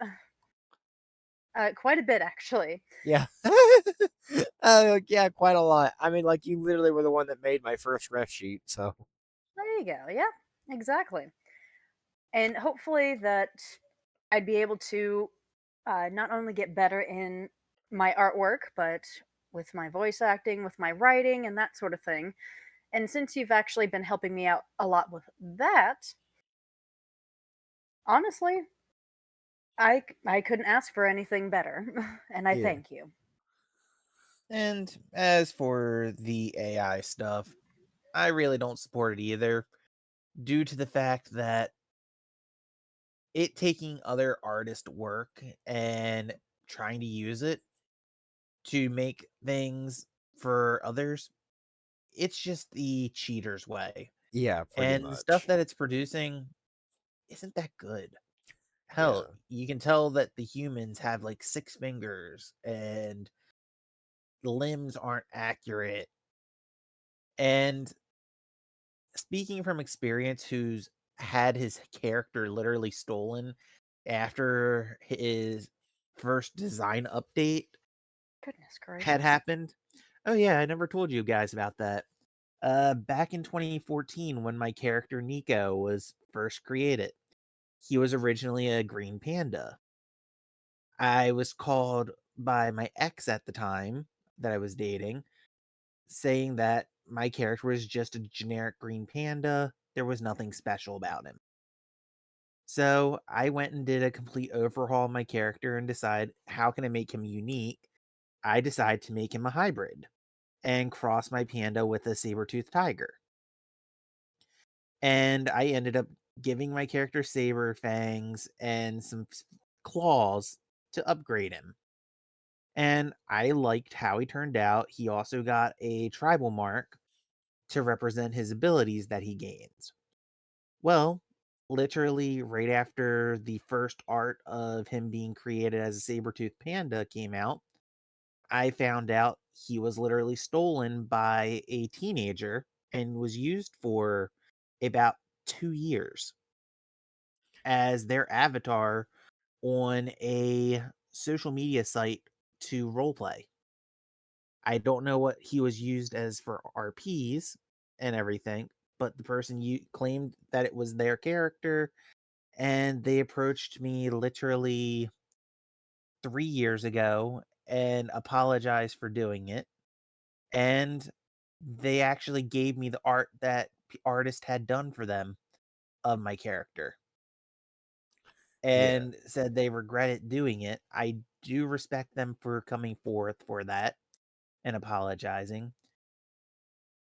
quite a bit actually. Yeah. Yeah, quite a lot. I mean, like, you literally were the one that made my first ref sheet, so. There you go. Yeah, exactly. And hopefully that I'd be able to not only get better in my artwork, but with my voice acting, with my writing, and that sort of thing. And since you've actually been helping me out a lot with that, honestly, I couldn't ask for anything better, and I Yeah. thank you. And as for the AI stuff, I really don't support it either, due to the fact that it taking other artist work and trying to use it to make things for others, it's just the cheater's way. Yeah, pretty And the stuff much. that it's producing isn't that good. Hell, Yeah. you can tell that the humans have like 6 fingers and the limbs aren't accurate. And speaking from experience, who's had his character literally stolen after his first design update Goodness had gracious. happened. Oh yeah, I never told you guys about that. Back in 2014, when my character Nico was first created, he was originally a green panda. I was called by my ex at the time that I was dating, saying that my character was just a generic green panda. There was nothing special about him. So I went and did a complete overhaul of my character and decide how can I make him unique. I decided to make him a hybrid and cross my panda with a saber-toothed tiger. And I ended up giving my character saber fangs and some claws to upgrade him. And I liked how he turned out. He also got a tribal mark to represent his abilities that he gains. Well, literally right after the first art of him being created as a saber-toothed panda came out, I found out he was literally stolen by a teenager and was used for about 2 years as their avatar on a social media site to roleplay. I don't know what he was used as for RPs and everything, but the person claimed that it was their character, and they approached me literally 3 years ago and apologized for doing it. And they actually gave me the art that artist had done for them of my character Yeah. and said they regretted doing it. I do respect them for coming forth for that and apologizing.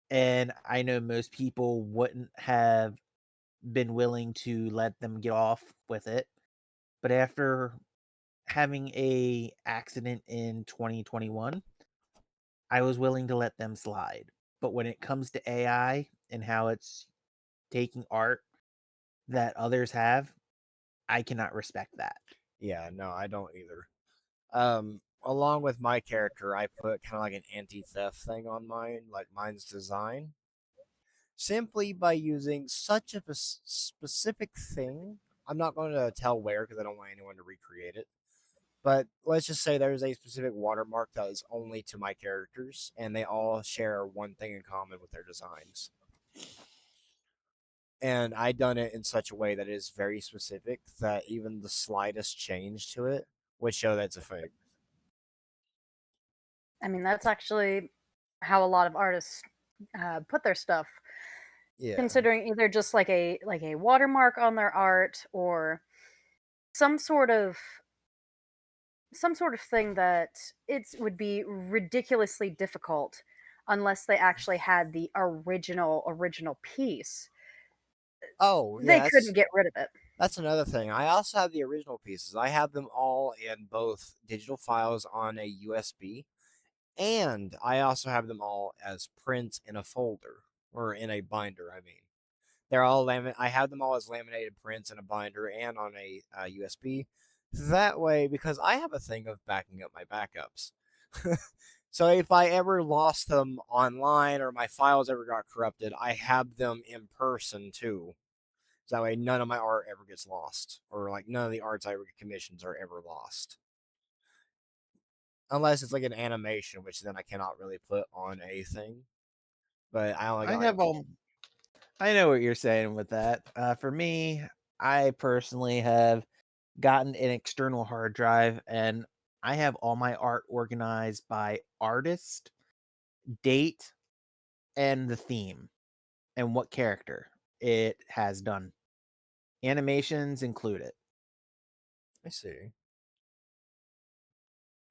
And I know most people wouldn't have been willing to let them get off with it. But after having a accident in 2021, I was willing to let them slide. But when it comes to AI and how it's taking art that others have, I cannot respect that. Yeah, no, I don't either. Along with my character, I put kind of like an anti-theft thing on mine, like mine's design, simply by using such a specific thing. I'm not going to tell where because I don't want anyone to recreate it. But let's just say there's a specific watermark that is only to my characters, and they all share one thing in common with their designs. And I done it in such a way that is very specific that even the slightest change to it would show that it's a fake. I mean, that's actually how a lot of artists put their stuff, Yeah. considering either just like a watermark on their art or some sort of some sort of thing that it would be ridiculously difficult unless they actually had the original piece. Oh, They yeah, couldn't get rid of it. that's another thing. I also have the original pieces. I have them all in both digital files on a USB, and I also have them all as prints in a folder or in a binder. I mean, they're all I have them all as laminated prints in a binder and on a USB. That way, because I have a thing of backing up my backups. So if I ever lost them online or my files ever got corrupted, I have them in person too. So that way, none of my art ever gets lost, or like none of the arts I ever get commissions are ever lost, unless it's like an animation, which then I cannot really put on anything. But I only I got like have all I know what you're saying with that. For me, I personally have gotten an external hard drive and I have all my art organized by artist, date, and the theme and what character it has done. Animations included. I see.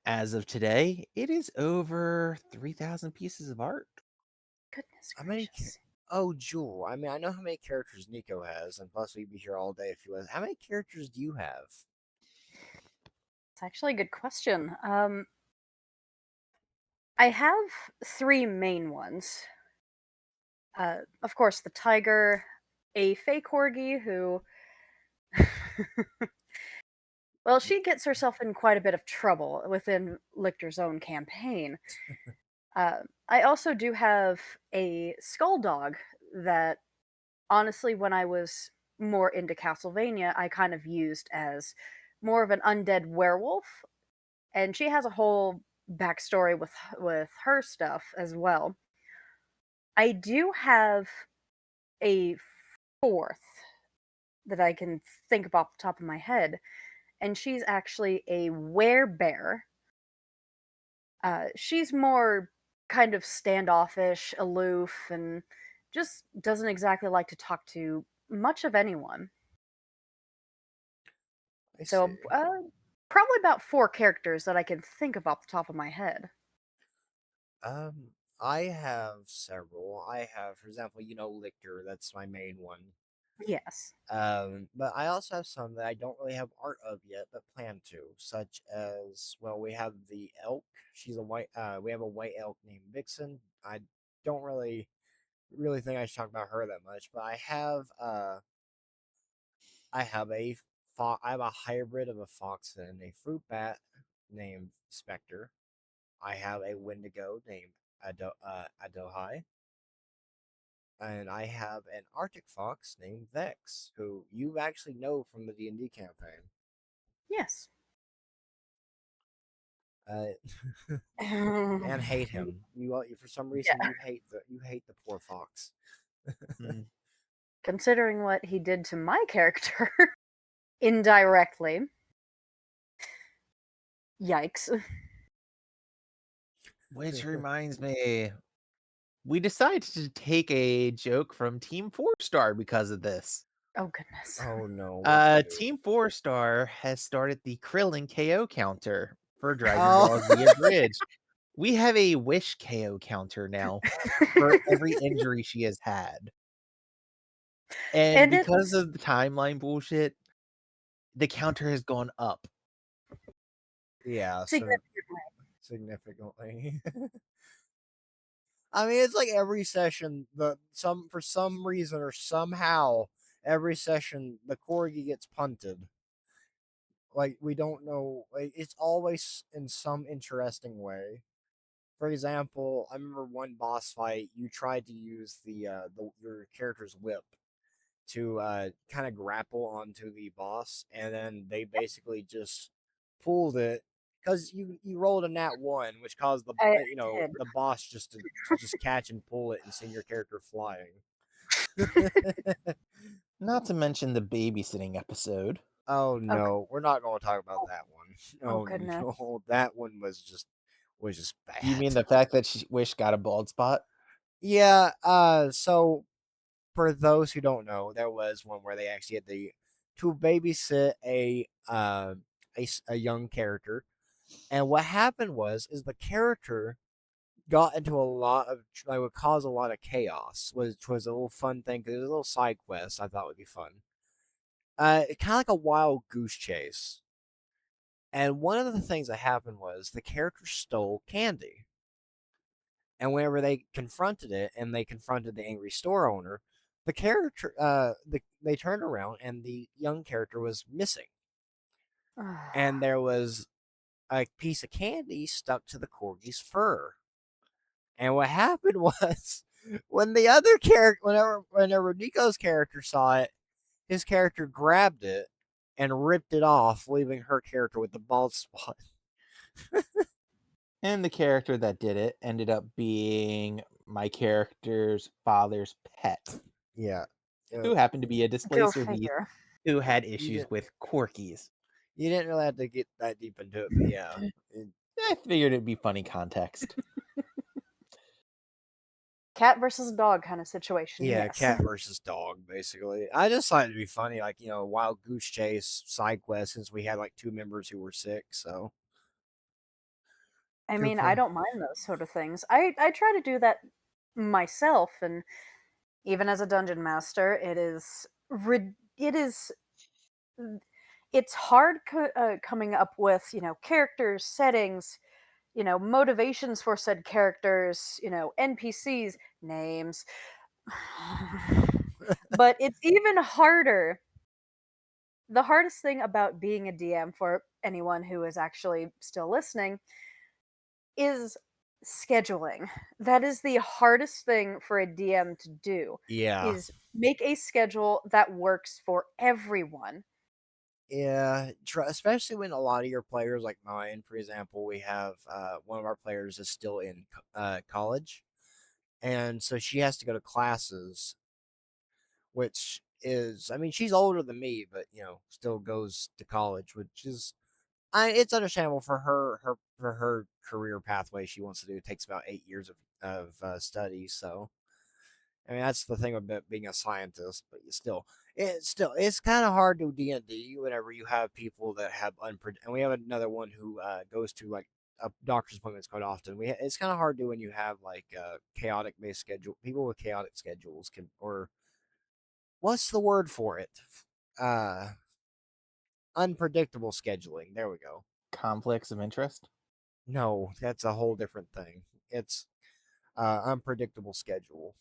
As of today, it is over 3,000 pieces of art. Goodness How many? gracious. Oh, Jewel. I mean, I know how many characters Nico has, and plus we'd be here all day if he was. How many characters do you have? It's actually a good question. I have three main ones. Of course, the tiger, a fey corgi who, well, she gets herself in quite a bit of trouble within Lictor's own campaign. I also do have a skull dog that, honestly, when I was more into Castlevania, I kind of used as more of an undead werewolf, and she has a whole backstory with her stuff as well. I do have a fourth that I can think of off the top of my head, and she's actually a werebear. She's more kind of standoffish, aloof, and just doesn't exactly like to talk to much of anyone. I So, see. probably about four characters that I can think of off the top of my head. Um, I have several. I have, for example, Lictor. That's my main one. Yes. But I also have some that I don't really have art of yet, but plan to, such as, well, we have the elk. She's a white. We have a white elk named Vixen. I don't really think I should talk about her that much, but I have I have a hybrid of a fox and a fruit bat named Spectre. I have a Wendigo named Adohai, and I have an Arctic fox named Vex, who you actually know from the D&D campaign. Yes. Uh, and hate him. For some reason Yeah. you hate the poor fox. Mm. Considering what he did to my character indirectly, yikes. Which reminds me, we decided to take a joke from Team 4-Star because of this. Oh goodness. Oh no, what'd you do? Team 4-Star has started the Krillin KO counter for Dragon Oh, Ball Z Abridged. We have a Wish KO counter now for every injury she has had. And And because it's of the timeline bullshit, the counter has gone up. yeah, significantly. significantly. I mean, it's like every session, for some reason or somehow, every session the corgi gets punted. Like we don't know. Like it's always in some interesting way. For example, I remember one boss fight. You tried to use your character's whip to kind of grapple onto the boss, and then they basically just pulled it because you rolled a nat one, which caused I did. the boss just to just catch and pull it and send your character flying. Not to mention the babysitting episode. Oh Oh, no, we're not going to talk about oh, that one. oh Oh goodness. no, that one was just You mean bad. the fact that Wish got a bald spot? Yeah. So for those who don't know, there was one where they actually had to babysit a young character, and what happened is the character got into a lot of like would cause a lot of chaos, which was a little fun thing because it was a little side quest I thought would be fun. Kind of like a wild goose chase. And one of the things that happened was the character stole candy. And whenever they confronted it and they confronted the angry store owner, they turned around and the young character was missing. And there was a piece of candy stuck to the corgi's fur. And what happened was when the other character, whenever Nico's character saw it, his character grabbed it and ripped it off, leaving her character with the bald spot. And the character that did it ended up being my character's father's pet, Yeah. who happened to be a Go displacer thief figure. who had You issues didn't with corgis. you didn't really have to get that deep into it, but yeah. I figured it'd be funny context. cat versus dog kind of situation. Yeah, Yes. cat versus dog, basically. I just thought it'd be funny, like, wild goose chase side quest, since we had like two members who were sick, so I two mean, I play. don't mind those sort of things. I try to do that myself, and even as a dungeon master, it is it's hard coming up with characters, settings, motivations for said characters, NPCs, names. But it's even harder. The hardest thing about being a DM for anyone who is actually still listening is scheduling. That is the hardest thing for a DM to do, Yeah. is make a schedule that works for everyone. Yeah, especially when a lot of your players, like mine, for example, we have one of our players is still in college, and so she has to go to classes, which is, I mean, she's older than me, but still goes to college, which is, it's understandable for her career pathway she wants to do. It takes about 8 years of study, so I mean, that's the thing about being a scientist, but it's kind of hard to D&D whenever you have people that have and we have another one who goes to like doctor's appointments quite often. It's kind of hard to when you have like chaotic based schedule people with chaotic schedules can, or what's the word for it? Uh, Unpredictable scheduling. There we go. Conflicts of interest. No, that's a whole different thing. It's unpredictable schedule.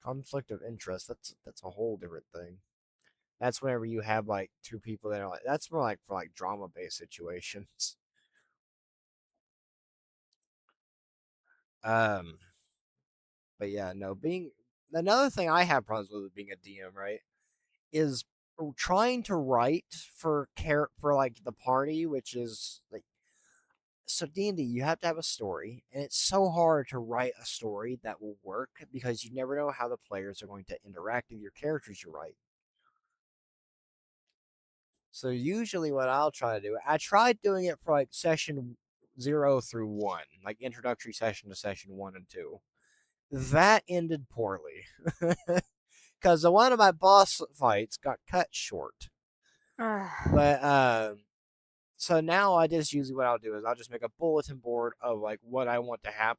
Conflict of interest. That's a whole different thing. That's whenever you have like two people that are like, that's more like for like drama based situations. Um, but yeah, no, being another thing I have problems with being a DM, right, is trying to write for like the party, which is like, so D&D, you have to have a story, and it's so hard to write a story that will work because you never know how the players are going to interact with your characters you write. So usually what I'll try to do, I tried doing it for like session 0 through 1, like introductory session to session 1 and 2. That ended poorly because one of my boss fights got cut short. Ugh. But so now I just usually what I'll do is I'll just make a bulletin board of like what I want to have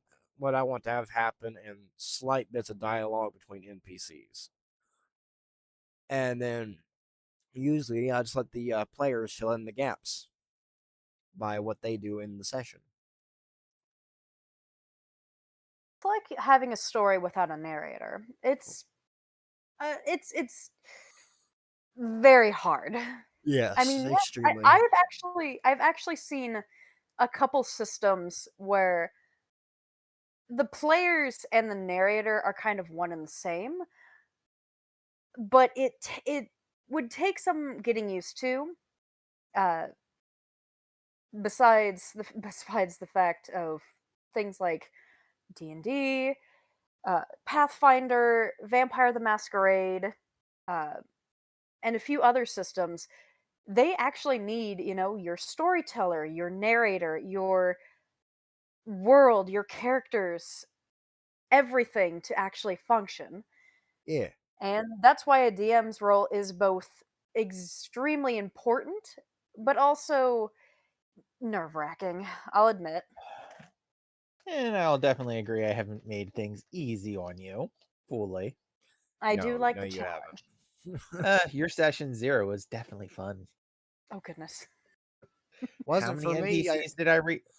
happen, and slight bits of dialogue between NPCs, and then usually I just let the players fill in the gaps by what they do in the session. It's like having a story without a narrator. It's very hard. I Yes, mean, yes, extremely. I've actually seen a couple systems where the players and the narrator are kind of one and the same, but it would take some getting used to. Uh, besides the fact of things like D&D, Pathfinder, Vampire the Masquerade, uh, and a few other systems, they actually need, your storyteller, your narrator, your world, your characters, everything to actually function. Yeah. And that's why a DM's role is both extremely important, but also nerve wracking, I'll admit. And I'll definitely agree I haven't made things easy on you fully. I do No, like no, the you challenge. haven't. Your session 0 was definitely fun. Oh, goodness. How Wasn't many for me. NPCs did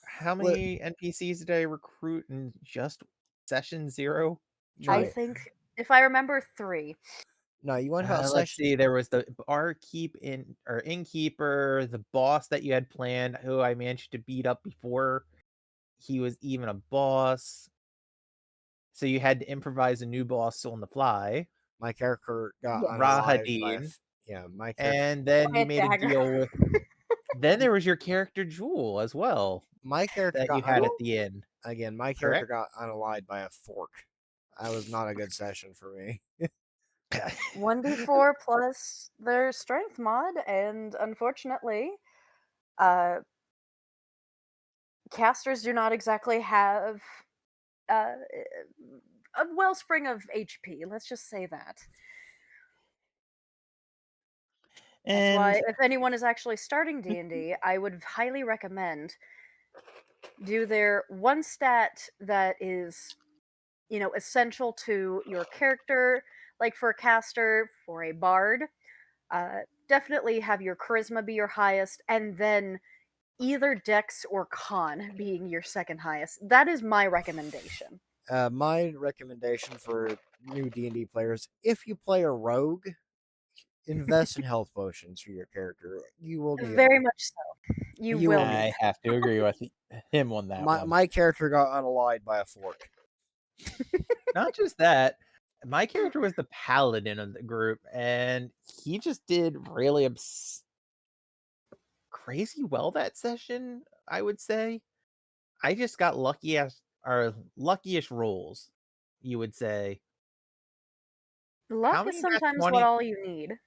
how What? many NPCs did I recruit in just session 0? I No, think, if I remember, three. no. You went about Let's session. see. There was the innkeeper, the boss that you had planned, who I managed to beat up before he was even a boss. So you had to improvise a new boss on the fly. My character got Yes. unalived by Rahadin, yeah. My character. and then By you a made a dagger. deal with. Then there was your character Jewel as well My character that you got had at the end, again. My character correct? got unalived by a fork. That was not a good session for me. 1d4 plus their strength mod, and unfortunately, uh, casters do not exactly have uh, a wellspring of HP. Let's just say that. That's why And if anyone is actually starting D&D, I would highly recommend do their one stat that is, essential to your character, like for a caster, for a bard. Definitely have your charisma be your highest, and then either dex or con being your second highest. That is my recommendation. My recommendation for new D&D players: if you play a rogue, invest in health potions for your character. You will need Very them. much so. You You will will need need I them. have to agree with him on that My one. my character got unallied by a fork. Not just that, my character was the paladin of the group, and he just did really crazy well that session, I would say. I just got lucky as or luckiest rolls, you would say. Luck How is many nat sometimes what 20? all you need.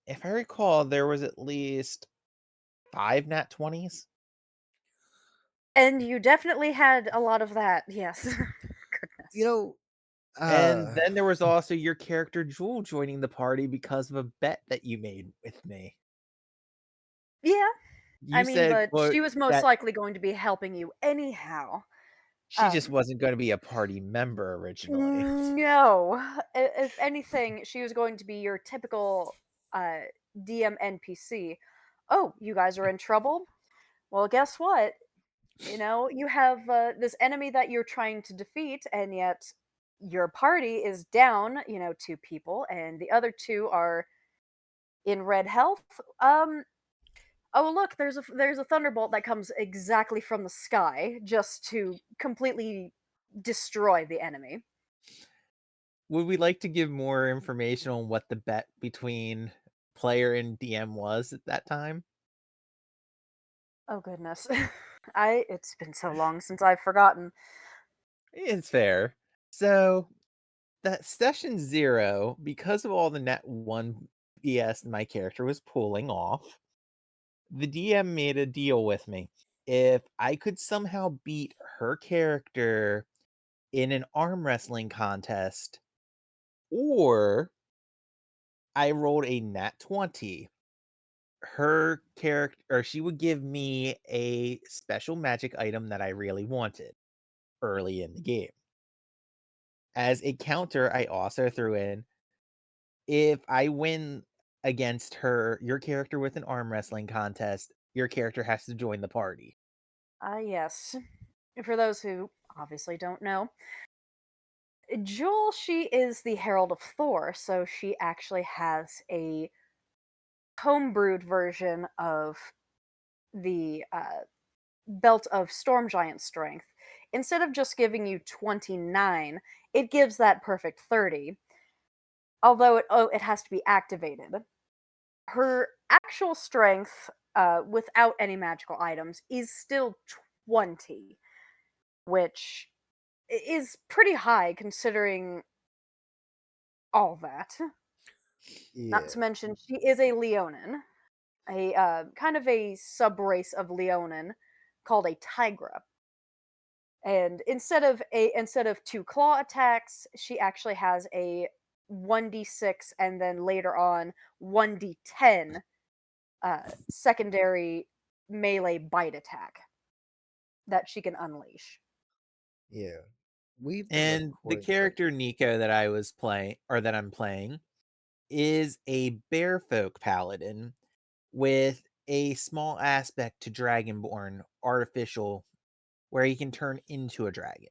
If I recall, there was at least 5 nat 20s. And you definitely had a lot of that, yes. You Goodness. know, And uh, then there was also your character Jewel joining the party because of a bet that you made with me. Yeah, I You mean, said, but quote, she was most that likely going to be helping you anyhow. she just Um, wasn't gonna be a party member originally. no. If anything, she was going to be your typical uh, DM NPC. Oh, you guys are in trouble? Well, guess what? You have this enemy that you're trying to defeat, and yet your party is down, two people, and the other two are in red health. Oh, look, there's a thunderbolt that comes exactly from the sky just to completely destroy the enemy. Would we like to give more information on what the bet between player and DM was at that time? Oh goodness. It's been so long since I've forgotten. It's fair. So that session 0, because of all the net 1 BS my character was pulling off, the DM made a deal with me. If I could somehow beat her character in an arm wrestling contest, or I rolled a nat 20, her character or she would give me a special magic item that I really wanted early in the game. As a counter, I also threw in, if I win against your character with an arm wrestling contest, your character has to join the party. Ah, yes. For those who obviously don't know, Jewel, she is the Herald of Thor, so she actually has a homebrewed version of the belt of Storm Giant strength. Instead of just giving you 29, it gives that perfect 30, although it has to be activated. Her actual strength, without any magical items, is still 20, which is pretty high considering all that. Not yeah. to mention, she is a Leonin, a kind of a sub race of Leonin called a Tigra. And instead of two claw attacks, she actually has a 1d6 and then later on 1d10 secondary melee bite attack that she can unleash. Yeah. We've been And the recording for character Nico that I was playing or that I'm playing is a bearfolk paladin with a small aspect to dragonborn artificial where he can turn into a dragon.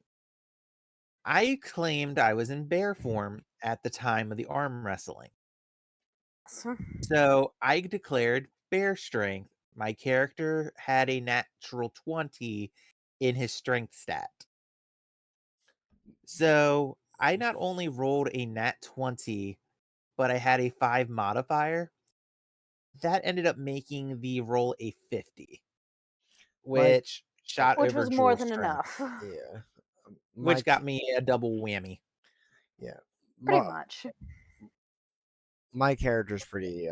I claimed I was in bear form at the time of the arm wrestling. So, So I declared bear strength. My character had a natural 20 in his strength stat. So I not only rolled a nat 20, but I had a 5 modifier. That ended up making the roll a 50, my which shot which over was more Jewel's than strength, enough. yeah. My which got me a double whammy. yeah. Pretty My much. my character's pretty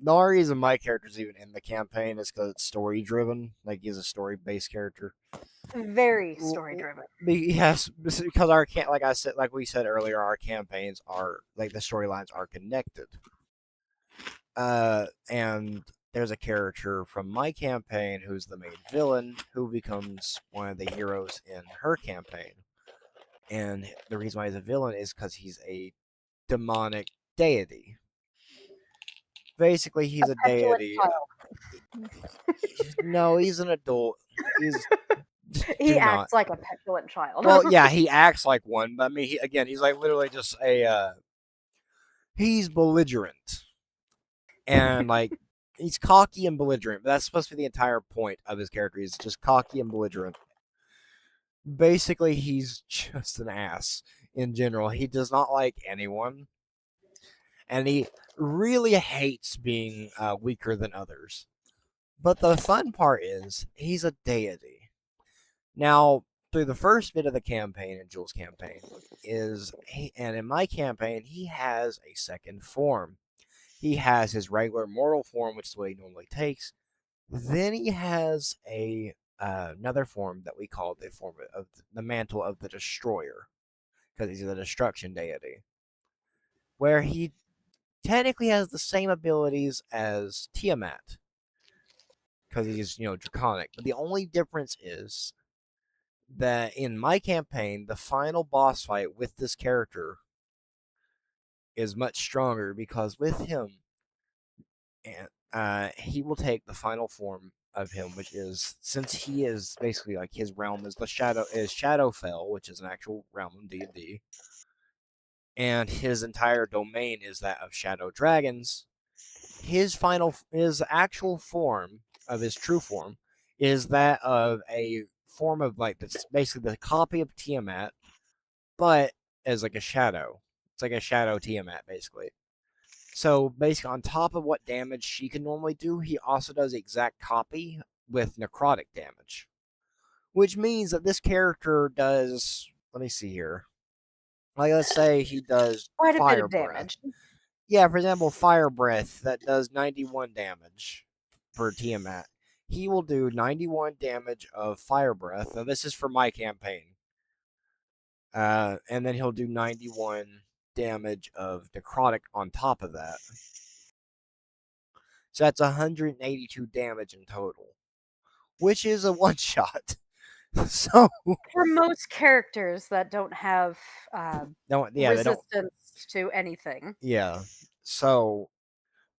The only reason my character's even in the campaign is because it's story driven. Like he's a story based character. Very story driven. Yes, because like I said, like we said earlier, our campaigns are like the storylines are connected. And there's a character from my campaign who's the main villain who becomes one of the heroes in her campaign. And the reason why he's a villain is because he's a demonic deity. Basically, he's a Petulant deity. child. No, he's an adult. He's He do not. acts like a petulant child. Well, yeah, he acts like one, but I mean, he's like literally just a. He's belligerent and like he's cocky and belligerent. But that's supposed to be the entire point of his character. He's just cocky and belligerent. Basically, he's just an ass in general. He does not like anyone, and he really hates being weaker than others. But the fun part is he's a deity. Now, through the first bit of the campaign in Jules' campaign, and in my campaign, he has a second form. He has his regular mortal form, which is what he normally takes. Then he has another form that we call the form of the mantle of the destroyer, because he's the destruction deity, where he technically has the same abilities as Tiamat, because he's draconic. But the only difference is that in my campaign, the final boss fight with this character is much stronger because with him, and he will take the final form of him, which is since he is basically like his realm is Shadowfell, which is an actual realm in D&D, and his entire domain is that of shadow dragons. His actual form of his true form is that of a form of like that's basically the copy of Tiamat, but as like a shadow. It's like a shadow Tiamat, basically. So basically, on top of what damage she can normally do, he also does the exact copy with necrotic damage, which means that this character does. Let me see here. Like, let's say he does Quite a bit fire of breath. damage. Yeah, for example, fire breath that does 91 damage per Tiamat. He will do 91 damage of fire breath. Now, this is for my campaign. And then he'll do 91 damage of necrotic on top of that. So that's 182 damage in total, which is a one shot. So For most characters that don't have no, yeah, they don't. resistance to anything. Yeah. So,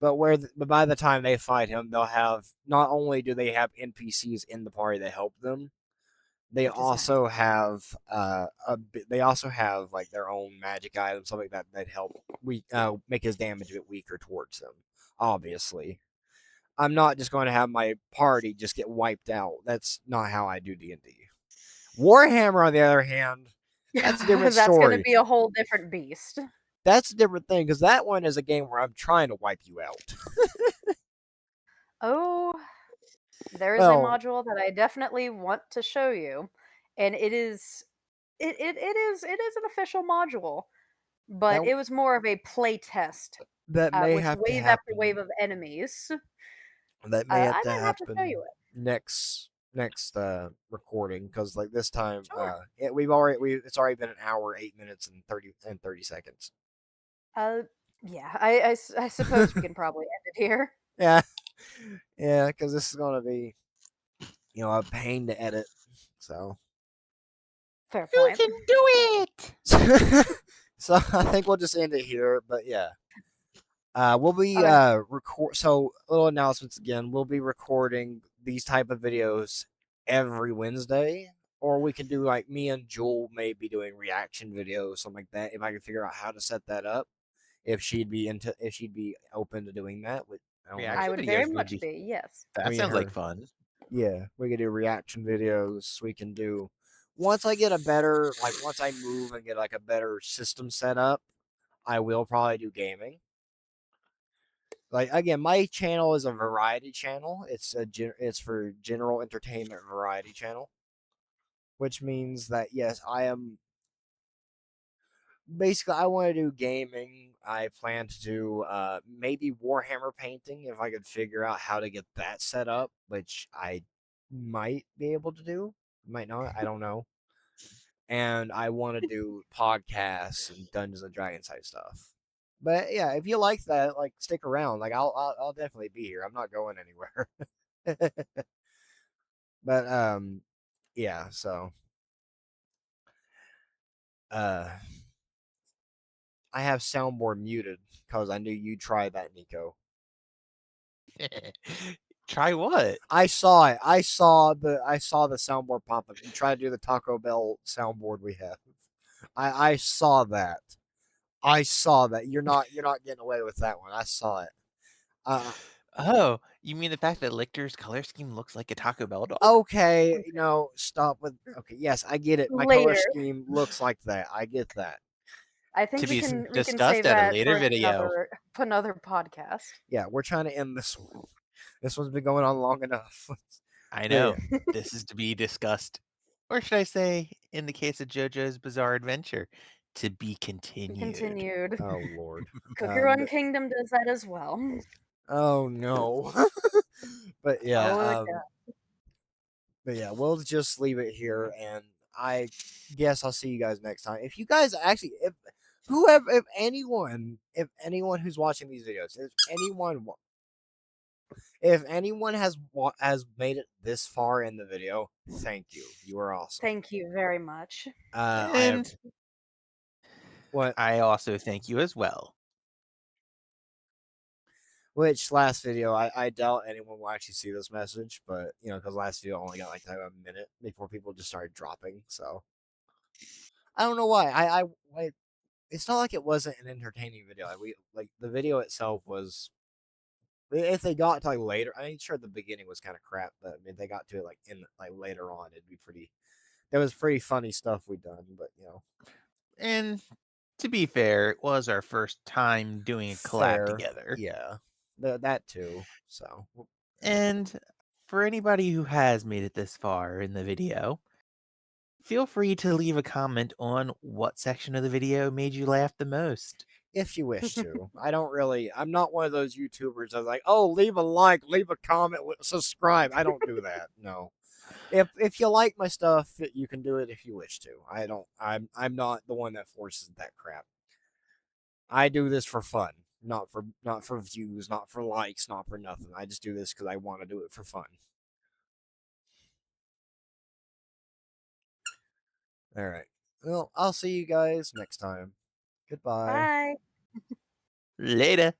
but by the time they fight him, they'll have not only do they have NPCs in the party that help them, they Which is nice. also have they also have like their own magic items, something that help make his damage a bit weaker towards them. Obviously, I'm not just going to have my party just get wiped out. That's not how I do D&D. Warhammer, on the other hand, that's a different That's going to story. be a whole different beast. That's a different thing because that one is a game where I'm trying to wipe you out. Oh, there is a Well, module that I definitely want to show you, and it is an official module, that but it was more of a play test that may with have to wave after wave happen. of enemies. That may have I to might have to show happen you it. next recording because like this time Sure. it's already been an hour, 8 minutes and 30 seconds. Uh, yeah, I suppose we can probably end it here. Yeah, yeah, because this is gonna be a pain to edit. So Fair You point. can do it. so I think we'll just end it here. But yeah. We'll be Okay. record. So little announcements again. We'll be recording these type of videos every Wednesday, or we can do like me and Jewel may be doing reaction videos, something like that. If I can figure out how to set that up, if she'd be open to doing that. With I don't know. I Reaction would very videos would much be. be, yes. That Me and sounds like her. fun. Yeah, we can do reaction videos. We can do once I move and get like a better system set up, I will probably do gaming. Like again, my channel is a variety channel. It's for general entertainment variety channel, which means that yes, I am basically I want to do gaming. I plan to do maybe Warhammer painting if I could figure out how to get that set up, which I might be able to do, might not, I don't know. And I want to do podcasts and Dungeons and Dragons type stuff. But yeah, if you like that, like stick around. Like I'll definitely be here. I'm not going anywhere. But yeah, so uh I have soundboard muted because I knew you'd try that, Nico. Try what? I saw it. I saw the soundboard pop up. You try to do the Taco Bell soundboard we have. I saw that. I saw that. You're not getting away with that one. I saw it. Oh, you mean the fact that Lichter's color scheme looks like a Taco Bell dog? Okay, stop with. Okay, yes, I get it. My color Later. scheme looks like that. I get that. I think To we be can discussed save at a that later for video. another podcast. Yeah, we're trying to end this one. This one's been going on long enough. I But know. yeah. This is to be discussed. Or should I say, in the case of JoJo's Bizarre Adventure, to be continued. Continued. Oh Lord. Cookie Run Kingdom does that as well. Oh no. But yeah, Oh, yeah. but yeah, we'll just leave it here, and I guess I'll see you guys next time. If you guys actually, if anyone who's watching these videos, if anyone has made it this far in the video, thank you. You are awesome. Thank you very much. And what? I also thank you as well. Which last video, I doubt anyone will actually see this message, but because last video only got like a minute before people just started dropping. So I don't know why. It's not like it wasn't an entertaining video. Like the video itself was. If they got to later, I mean, sure the beginning was kind of crap, but I mean they got to it like later on, it'd be pretty. There was pretty funny stuff we done, but And to be fair, it was our first time doing a collab fair, together. yeah, that too. So, and for anybody who has made it this far in the video, feel free to leave a comment on what section of the video made you laugh the most. if you wish to, I'm not one of those YouTubers that's like, oh, leave a like, leave a comment, subscribe. I don't do that. No. If you like my stuff, you can do it if you wish to. I'm not the one that forces that crap. I do this for fun, not for views, not for likes, not for nothing. I just do this because I want to do it for fun. All right. Well, I'll see you guys next time. Goodbye. Bye. Later.